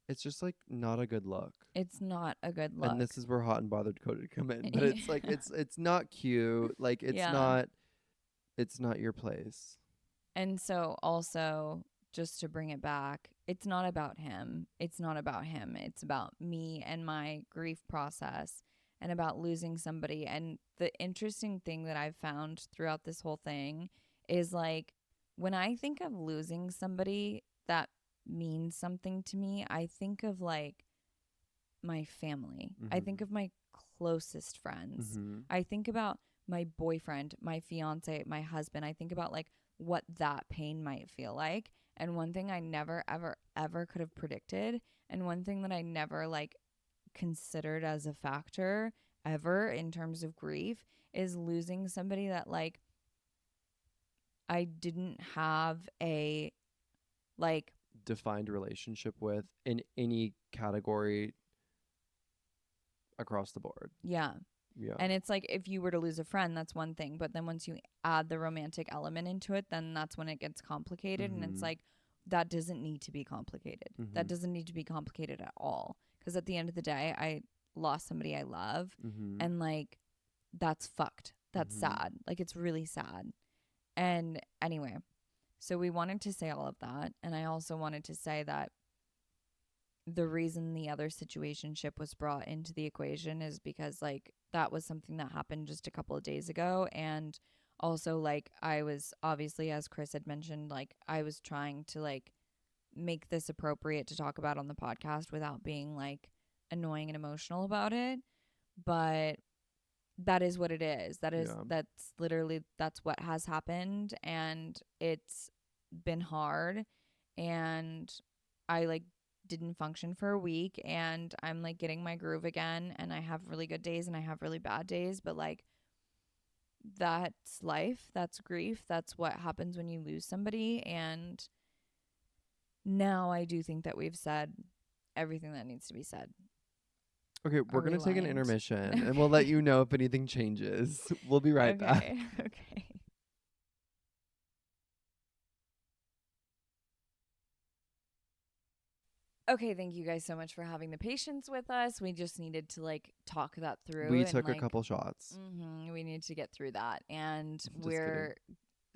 it's just like not a good look. It's not a good And look. this is where hot and bothered coded come in. But it's like it's not cute. Like Yeah. it's not your place. And so also just to bring it back, it's not about him. It's not about him. It's about me and my grief process and about losing somebody. And the interesting thing that I've found throughout this whole thing is like when I think of losing somebody that means something to me, I think of like my family. I think of my closest friends. Mm-hmm. I think about my boyfriend, my fiance, my husband. I think about like what that pain might feel like. And one thing I never, ever, ever could have predicted, and one thing that I never like considered as a factor ever in terms of grief is losing somebody that like I didn't have a like Defined relationship with in any category across the board. yeah. Yeah. And it's like if you were to lose a friend, that's one thing. But then once you add the romantic element into it, then that's when it gets complicated. And it's like, that doesn't need to be complicated. That doesn't need to be complicated at all. Because at the end of the day, I lost somebody I love. And like, that's fucked. That's sad. Like, it's really sad. And anyway, so we wanted to say all of that. And I also wanted to say that the reason the other situationship was brought into the equation is because like that was something that happened just a couple of days ago. And also like I was obviously, as Chris had mentioned, like I was trying to like make this appropriate to talk about on the podcast without being like annoying and emotional about it. But that is what it is. That's literally, that's what has happened. And it's been hard. And I like didn't function for a week and I'm like getting my groove again and I have really good days and I have really bad days, but like that's life, that's grief, that's what happens when you lose somebody. And now I do think that we've said everything that needs to be said. Okay, we're going to take an intermission and we'll let you know if anything changes. We'll be right back. Okay. Okay, thank you guys so much for having the patience with us. We just needed to like talk that through. We and, took like, a couple shots. We need to get through that. And Just we're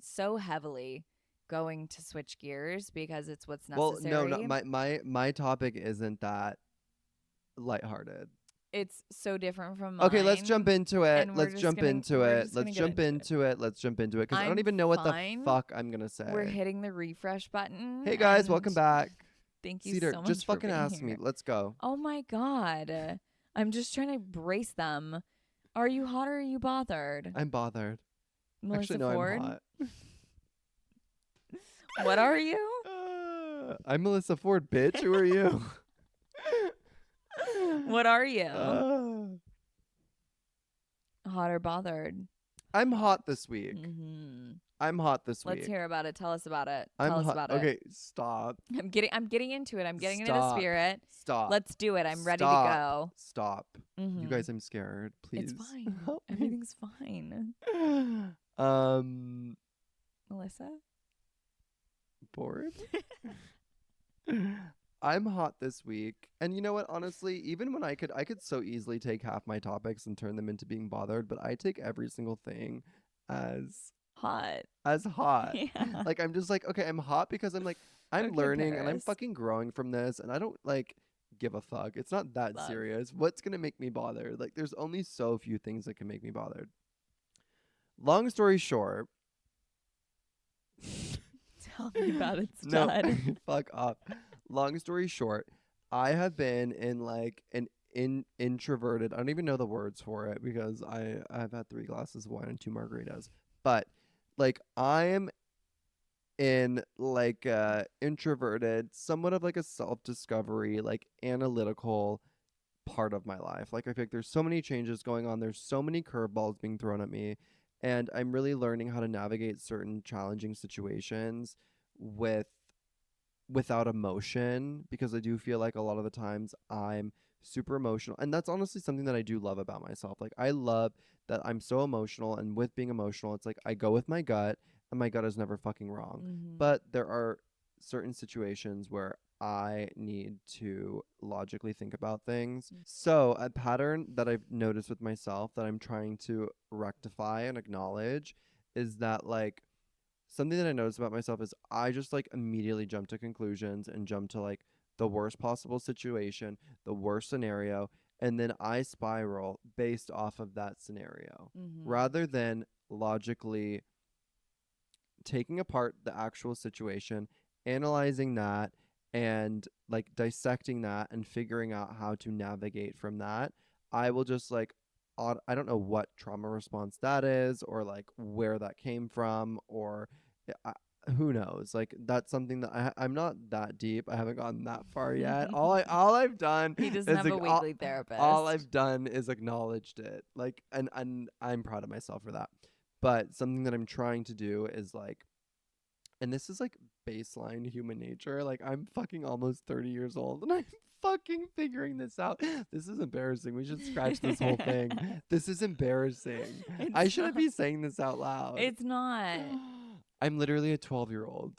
so heavily going to switch gears because it's what's necessary. Well, no, my topic isn't that lighthearted. It's so different from mine. Okay, let's jump into it. Let's jump into it. Because I don't even know what the fuck I'm going to say. We're hitting the refresh button. Hey guys, welcome back. Thank you Cedar, so much just for fucking being ask here. me. Let's go. Oh my God. I'm just trying to brace them. Are you hot or are you bothered? I'm bothered. Melissa Actually, no, Ford? I'm hot. What are you? I'm Melissa Ford, bitch. Who are you? What are you? Hot or bothered? I'm hot this week. I'm hot this week. Let's hear about it. Tell us about it. Tell us about it. Okay, stop. I'm getting into it. I'm getting into the spirit. Stop. Let's do it. I'm ready to go. Stop. You guys, I'm scared. Please. It's fine. Everything's fine. Melissa? Bored? I'm hot this week. And you know what? Honestly, even when I could so easily take half my topics and turn them into being bothered, but I take every single thing as hot. Yeah. Like I'm just like, okay, I'm hot because I'm like, I'm learning and I'm fucking growing from this and I don't like give a fuck. It's not that serious. What's gonna make me bothered? Like there's only so few things that can make me bothered. Long story short. Tell me about it, stud. No, fuck off. Long story short, I have been in like an introverted. I don't even know the words for it because I've had 3 glasses of wine and 2 margaritas. But like I'm in like introverted, somewhat of like a self-discovery, like analytical part of my life. Like I feel like there's so many changes going on. There's so many curveballs being thrown at me, and I'm really learning how to navigate certain challenging situations with without emotion, because I do feel like a lot of the times I'm super emotional. And that's honestly something that I do love about myself. Like I love that I'm so emotional, and with being emotional, it's like I go with my gut and my gut is never fucking wrong. Mm-hmm. But there are certain situations where I need to logically think about things. So, a pattern that I've noticed with myself that I'm trying to rectify and acknowledge is that like something that I noticed about myself is I just like immediately jump to conclusions and jump to like the worst possible situation, the worst scenario, and then I spiral based off of that scenario Mm-hmm. rather than logically taking apart the actual situation, analyzing that, and like dissecting that and figuring out how to navigate from that. I will just like I don't know what trauma response that is, or like where that came from, or I, who knows. Like that's something that I'm not that deep. I haven't gotten that far yet. All I've done He doesn't is have a weekly all therapist. I've done is acknowledged it. Like, and I'm proud of myself for that. But something that I'm trying to do is like, and this is like baseline human nature. Like, I'm fucking almost 30 years old and I'm fucking figuring this out. This is embarrassing. We should scratch this whole thing. This is embarrassing. I It's shouldn't not. be saying this out loud. It's not. I'm literally a 12-year-old.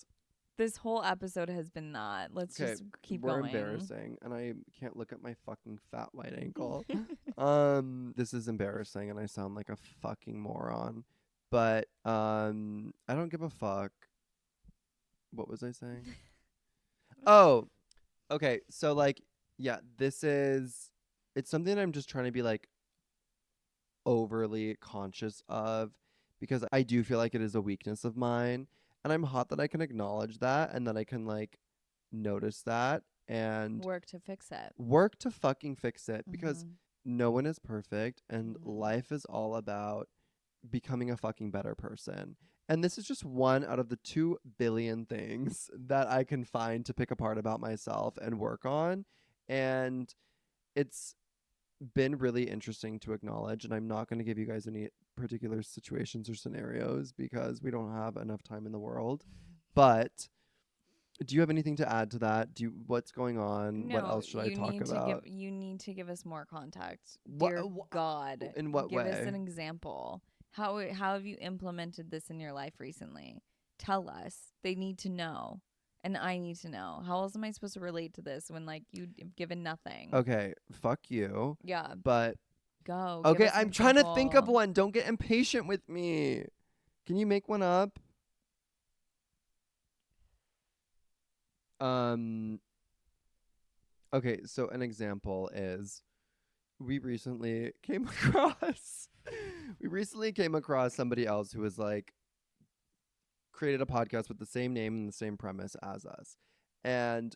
This whole episode has been that. Let's Okay, just keep we're going. embarrassing and I can't look at my fucking fat white ankle. This is embarrassing and I sound like a fucking moron. But I don't give a fuck. What was I saying? Oh, okay. So like, yeah, this is it's something I'm just trying to be like overly conscious of, because I do feel like it is a weakness of mine, and I'm hot that I can acknowledge that and that I can like notice that and Work to fix it. work to fucking fix it, because Mm-hmm. no one is perfect and Mm-hmm. life is all about becoming a fucking better person. And this is just one out of the 2 billion things that I can find to pick apart about myself and work on. And it's been really interesting to acknowledge. And I'm not going to give you guys any particular situations or scenarios because we don't have enough time in the world. But do you have anything to add to that? What's going on? What No, else should I talk about? you need to give us more context. What, Dear what God, in what give us way? an example. How have you implemented this in your life recently? Tell us. They need to know. And I need to know. How else am I supposed to relate to this when like you've given nothing? Okay, fuck you. Yeah, But go. Give okay, us an I'm trying to think of example. one. Don't get impatient with me. Can you make one up? Um okay, so an example is we recently came across we recently came across somebody else who was like created a podcast with the same name and the same premise as us. And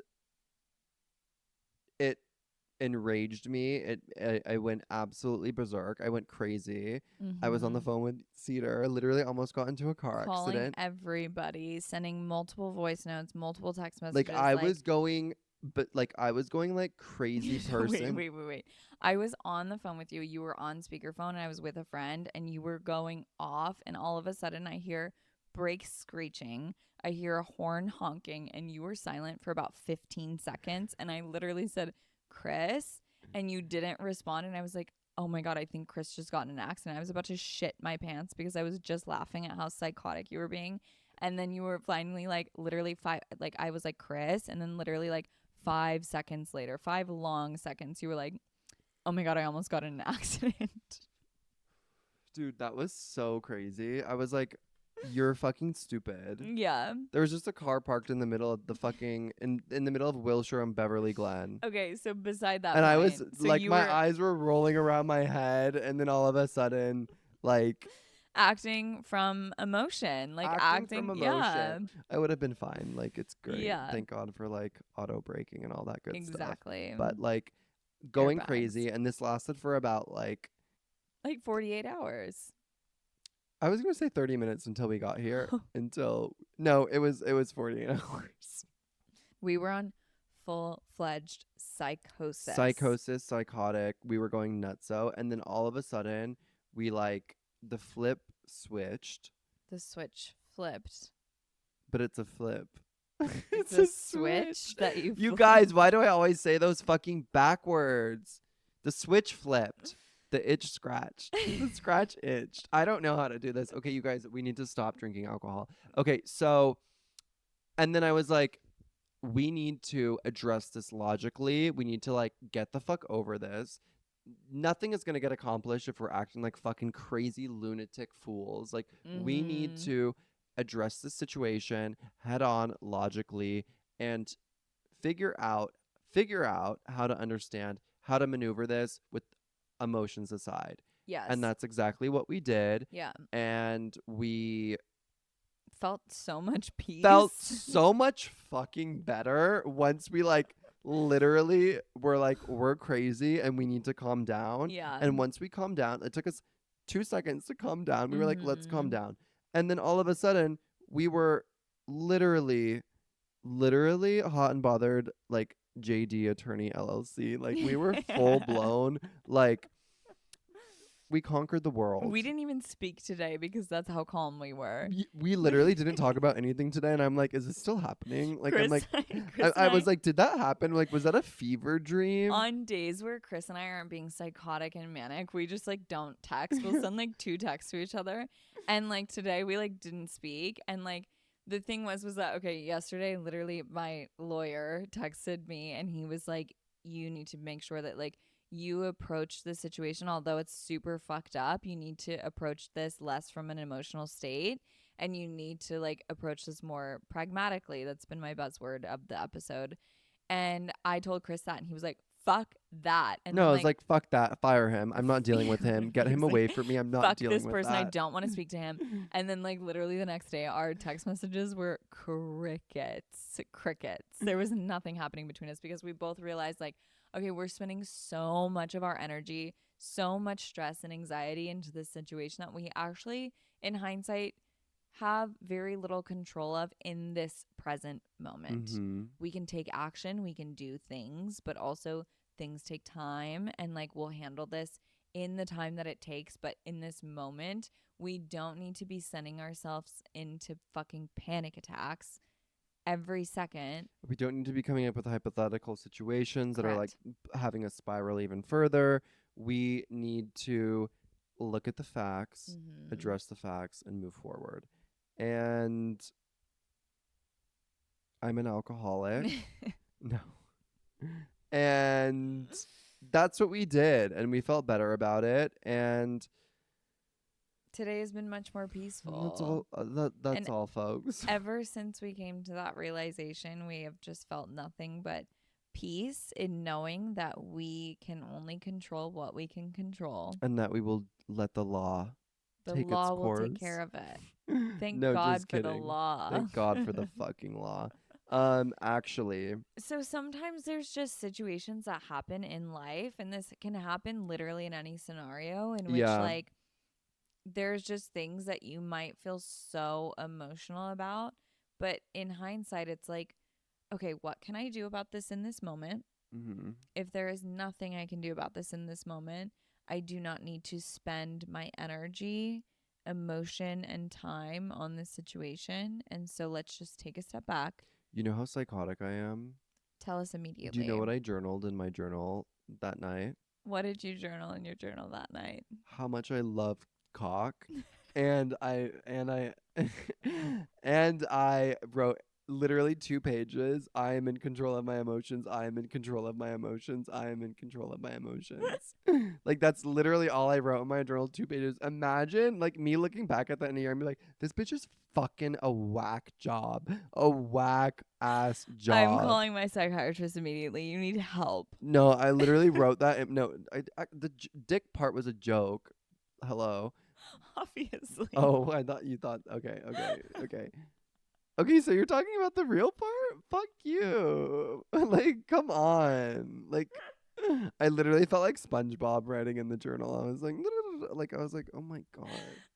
it enraged me. I went absolutely berserk. I went crazy. I was on the Mm-hmm. phone with Cedar, literally almost got into a car Calling accident. everybody, sending multiple voice notes, multiple text Like messages, I like was going but like I was going like crazy wait, person. wait, wait, wait. I was on the phone with you. You were on speakerphone and I was with a friend and you were going off and all of a sudden I hear brakes screeching. I hear a horn honking and you were silent for about 15 seconds and I literally said, "Chris," and you didn't respond and I was like, "Oh my god, I think Chris just got in an accident." I was about to shit my pants because I was just laughing at how psychotic you were being. And then you were finally like literally five like I was like, "Chris," and then literally like 5 seconds later, 5 long seconds, you were like, "Oh my god, I almost got in an accident." Dude, that was so crazy. I was like, you're fucking stupid. Yeah. There was just a car parked in the middle of the fucking in the middle of Wilshire and Beverly Glen. Okay, so beside that And I was point, so like you my were eyes were rolling around my head, and then all of a sudden like acting from emotion, like acting from acting, emotion. yeah. I would have been fine. Like it's great. Yeah, Thank God for like auto braking and all that good stuff. exactly. But like going airbags. crazy, and this lasted for about like, Like 48 hours. I was gonna say 30 minutes until we got here. Until no, it was 48 hours. We were on full-fledged psychosis. Psychosis, psychotic. We were going nutso, and then all of a sudden, we like the flip switched, The switch flipped. but it's a flip. It's It's a a switch that you You flip. guys, why do I always say those fucking backwards? The switch flipped. The itch scratched. The scratch itched. I don't know how to do this. Okay, you guys, we need to stop drinking alcohol. Okay, so, and then I was like, we need to address this logically. We need to like get the fuck over this. Nothing is going to get accomplished if we're acting like fucking crazy lunatic fools. Like, we need Mhm. to address this situation head on logically and figure out how to understand how to maneuver this with emotions aside. Yes. And that's exactly what we did. Yeah. And we Felt so much peace. felt so much fucking better once we like literally were like, we're crazy and we need to calm down. Yeah. And once we calmed down, it took us 2 seconds to calm down. We were like, let's calm Mhm. down. And then all of a sudden, we were literally hot and bothered, like JD Attorney LLC. Like, we were full blown, like, we conquered the world. We didn't even speak today because that's how calm we were. We literally didn't talk about anything today, and I'm like, is this still happening? Like, I'm Chris, like, Chris I and was like, did that happen? Like, was that a fever dream? on days where Chris and I aren't being psychotic and manic, we just like don't text. We'll send like 2 texts to each other. And like today we like didn't speak. And like the thing was that okay, yesterday literally my lawyer texted me and he was like, you need to make sure that like you approach the situation, although it's super fucked up, you need to approach this less from an emotional state and you need to like approach this more pragmatically. That's been my buzzword of the episode. And I told Chris that, and he was like, fuck that. And No, then, I was like, fuck that. Fire him. I'm not dealing with him. Get he him was away like, from me. I'm not fuck dealing this with person. I that. don't want to speak to him. And then, like, literally the next day, our text messages were crickets. Crickets. There was nothing happening between us because we both realized, like, okay, we're spending so much of our energy, so much stress and anxiety into this situation that we actually, in hindsight, have very little control of in this present moment. Mm-hmm. We can take action, we can do things, but also things take time and like we'll handle this in the time that it takes. But in this moment, we don't need to be sending ourselves into fucking panic attacks every second. We don't need to be coming up with hypothetical situations that are like Correct. having us spiral even further. We need to look at the facts, Mhm. address the facts, and move forward. And I'm an alcoholic. No. And that's what we did. And we felt better about it. And Today has been much more peaceful. that's all. That's And all, folks. ever since we came to that realization, we have just felt nothing but peace in knowing that we can only control what we can control. And that we will let the law The take law its will course. take care of it. Thank No, God just for the kidding. law. Thank God for the fucking law. Actually, So sometimes there's just situations that happen in life, and this can happen literally in any scenario in which yeah. like there's just things that you might feel so emotional about, but in hindsight it's like, okay, what can I do about this in this moment? Mm-hmm. If there is nothing I can do about this in this moment, I do not need to spend my energy, emotion, and time on this situation. And so let's just take a step back. You know how psychotic I am? Tell us immediately. Do you know what I journaled in my journal that night? What did you journal in your journal that night? How much I love cock. and I and I wrote literally 2 pages. I am in control of my emotions. I am in control of my emotions. I am in control of my emotions. Like, that's literally all I wrote in my journal, 2 pages. Imagine like me looking back at that in a year and be like, this bitch is fucking a whack job. A whack ass job. I'm calling my psychiatrist immediately. You need help. No, I literally wrote that. No, the dick part was a joke. Hello. Obviously. Oh, I thought you thought. Okay. Okay, so you're talking about the real part? Fuck you. Like, come on. Like, I literally felt like SpongeBob writing in the journal. I was like I was like, oh my god.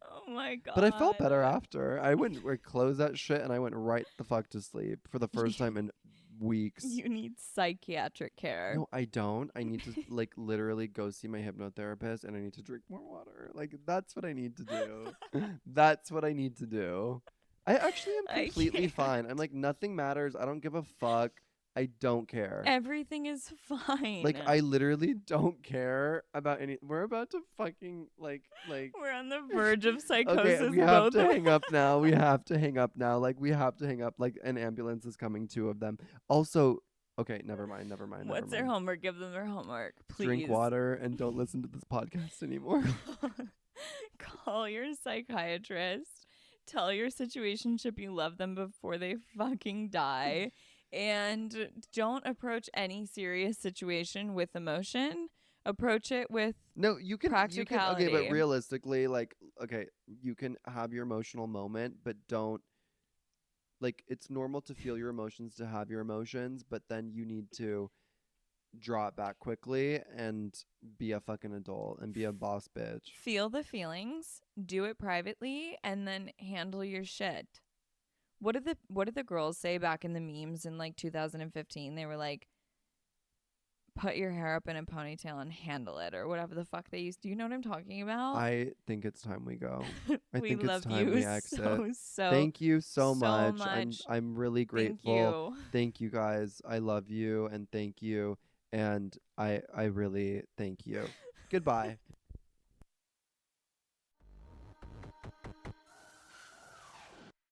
Oh my But I felt god. better after. I went like close that shit and I went right the fuck to sleep for the first time in weeks. You need psychiatric care. No, I don't. I need to like literally go see my hypnotherapist and I need to drink more water. Like that's what I need to do. That's what I need to do. I actually am I completely can't. fine. I'm like nothing matters. I don't give a fuck. I don't care. Everything is fine. Like I literally don't care about any. We're about to fucking like. We're on the verge of Okay, psychosis we have both to ways. hang up now. We have to hang up now. Like we have to hang up. Like an ambulance is coming, two of them. Also, okay, never mind, never mind, never What's their mind. homework? Give them their homework, Drink please. water and don't listen to this podcast anymore. Call your psychiatrist. Tell your situationship you love them before they fucking die. And don't approach any serious situation with emotion. Approach it with No, you can okay, but practicality. realistically, like okay, you can have your emotional moment, but don't like it's normal to feel your emotions, to have your emotions, but then you need to draw it back quickly and be a fucking adult and be a boss bitch. Feel the feelings, do it privately, and then handle your shit. What did the girls say back in the memes in like 2015? They were like, put your hair up in a ponytail and handle it, or whatever the fuck they used. Do you know what I'm talking about? I think it's time we go. I We think it's love time you we exit. so Thank you so so much. I'm much. I'm really Thank grateful. you. Thank you guys. I love you and thank you and I really thank you. Goodbye.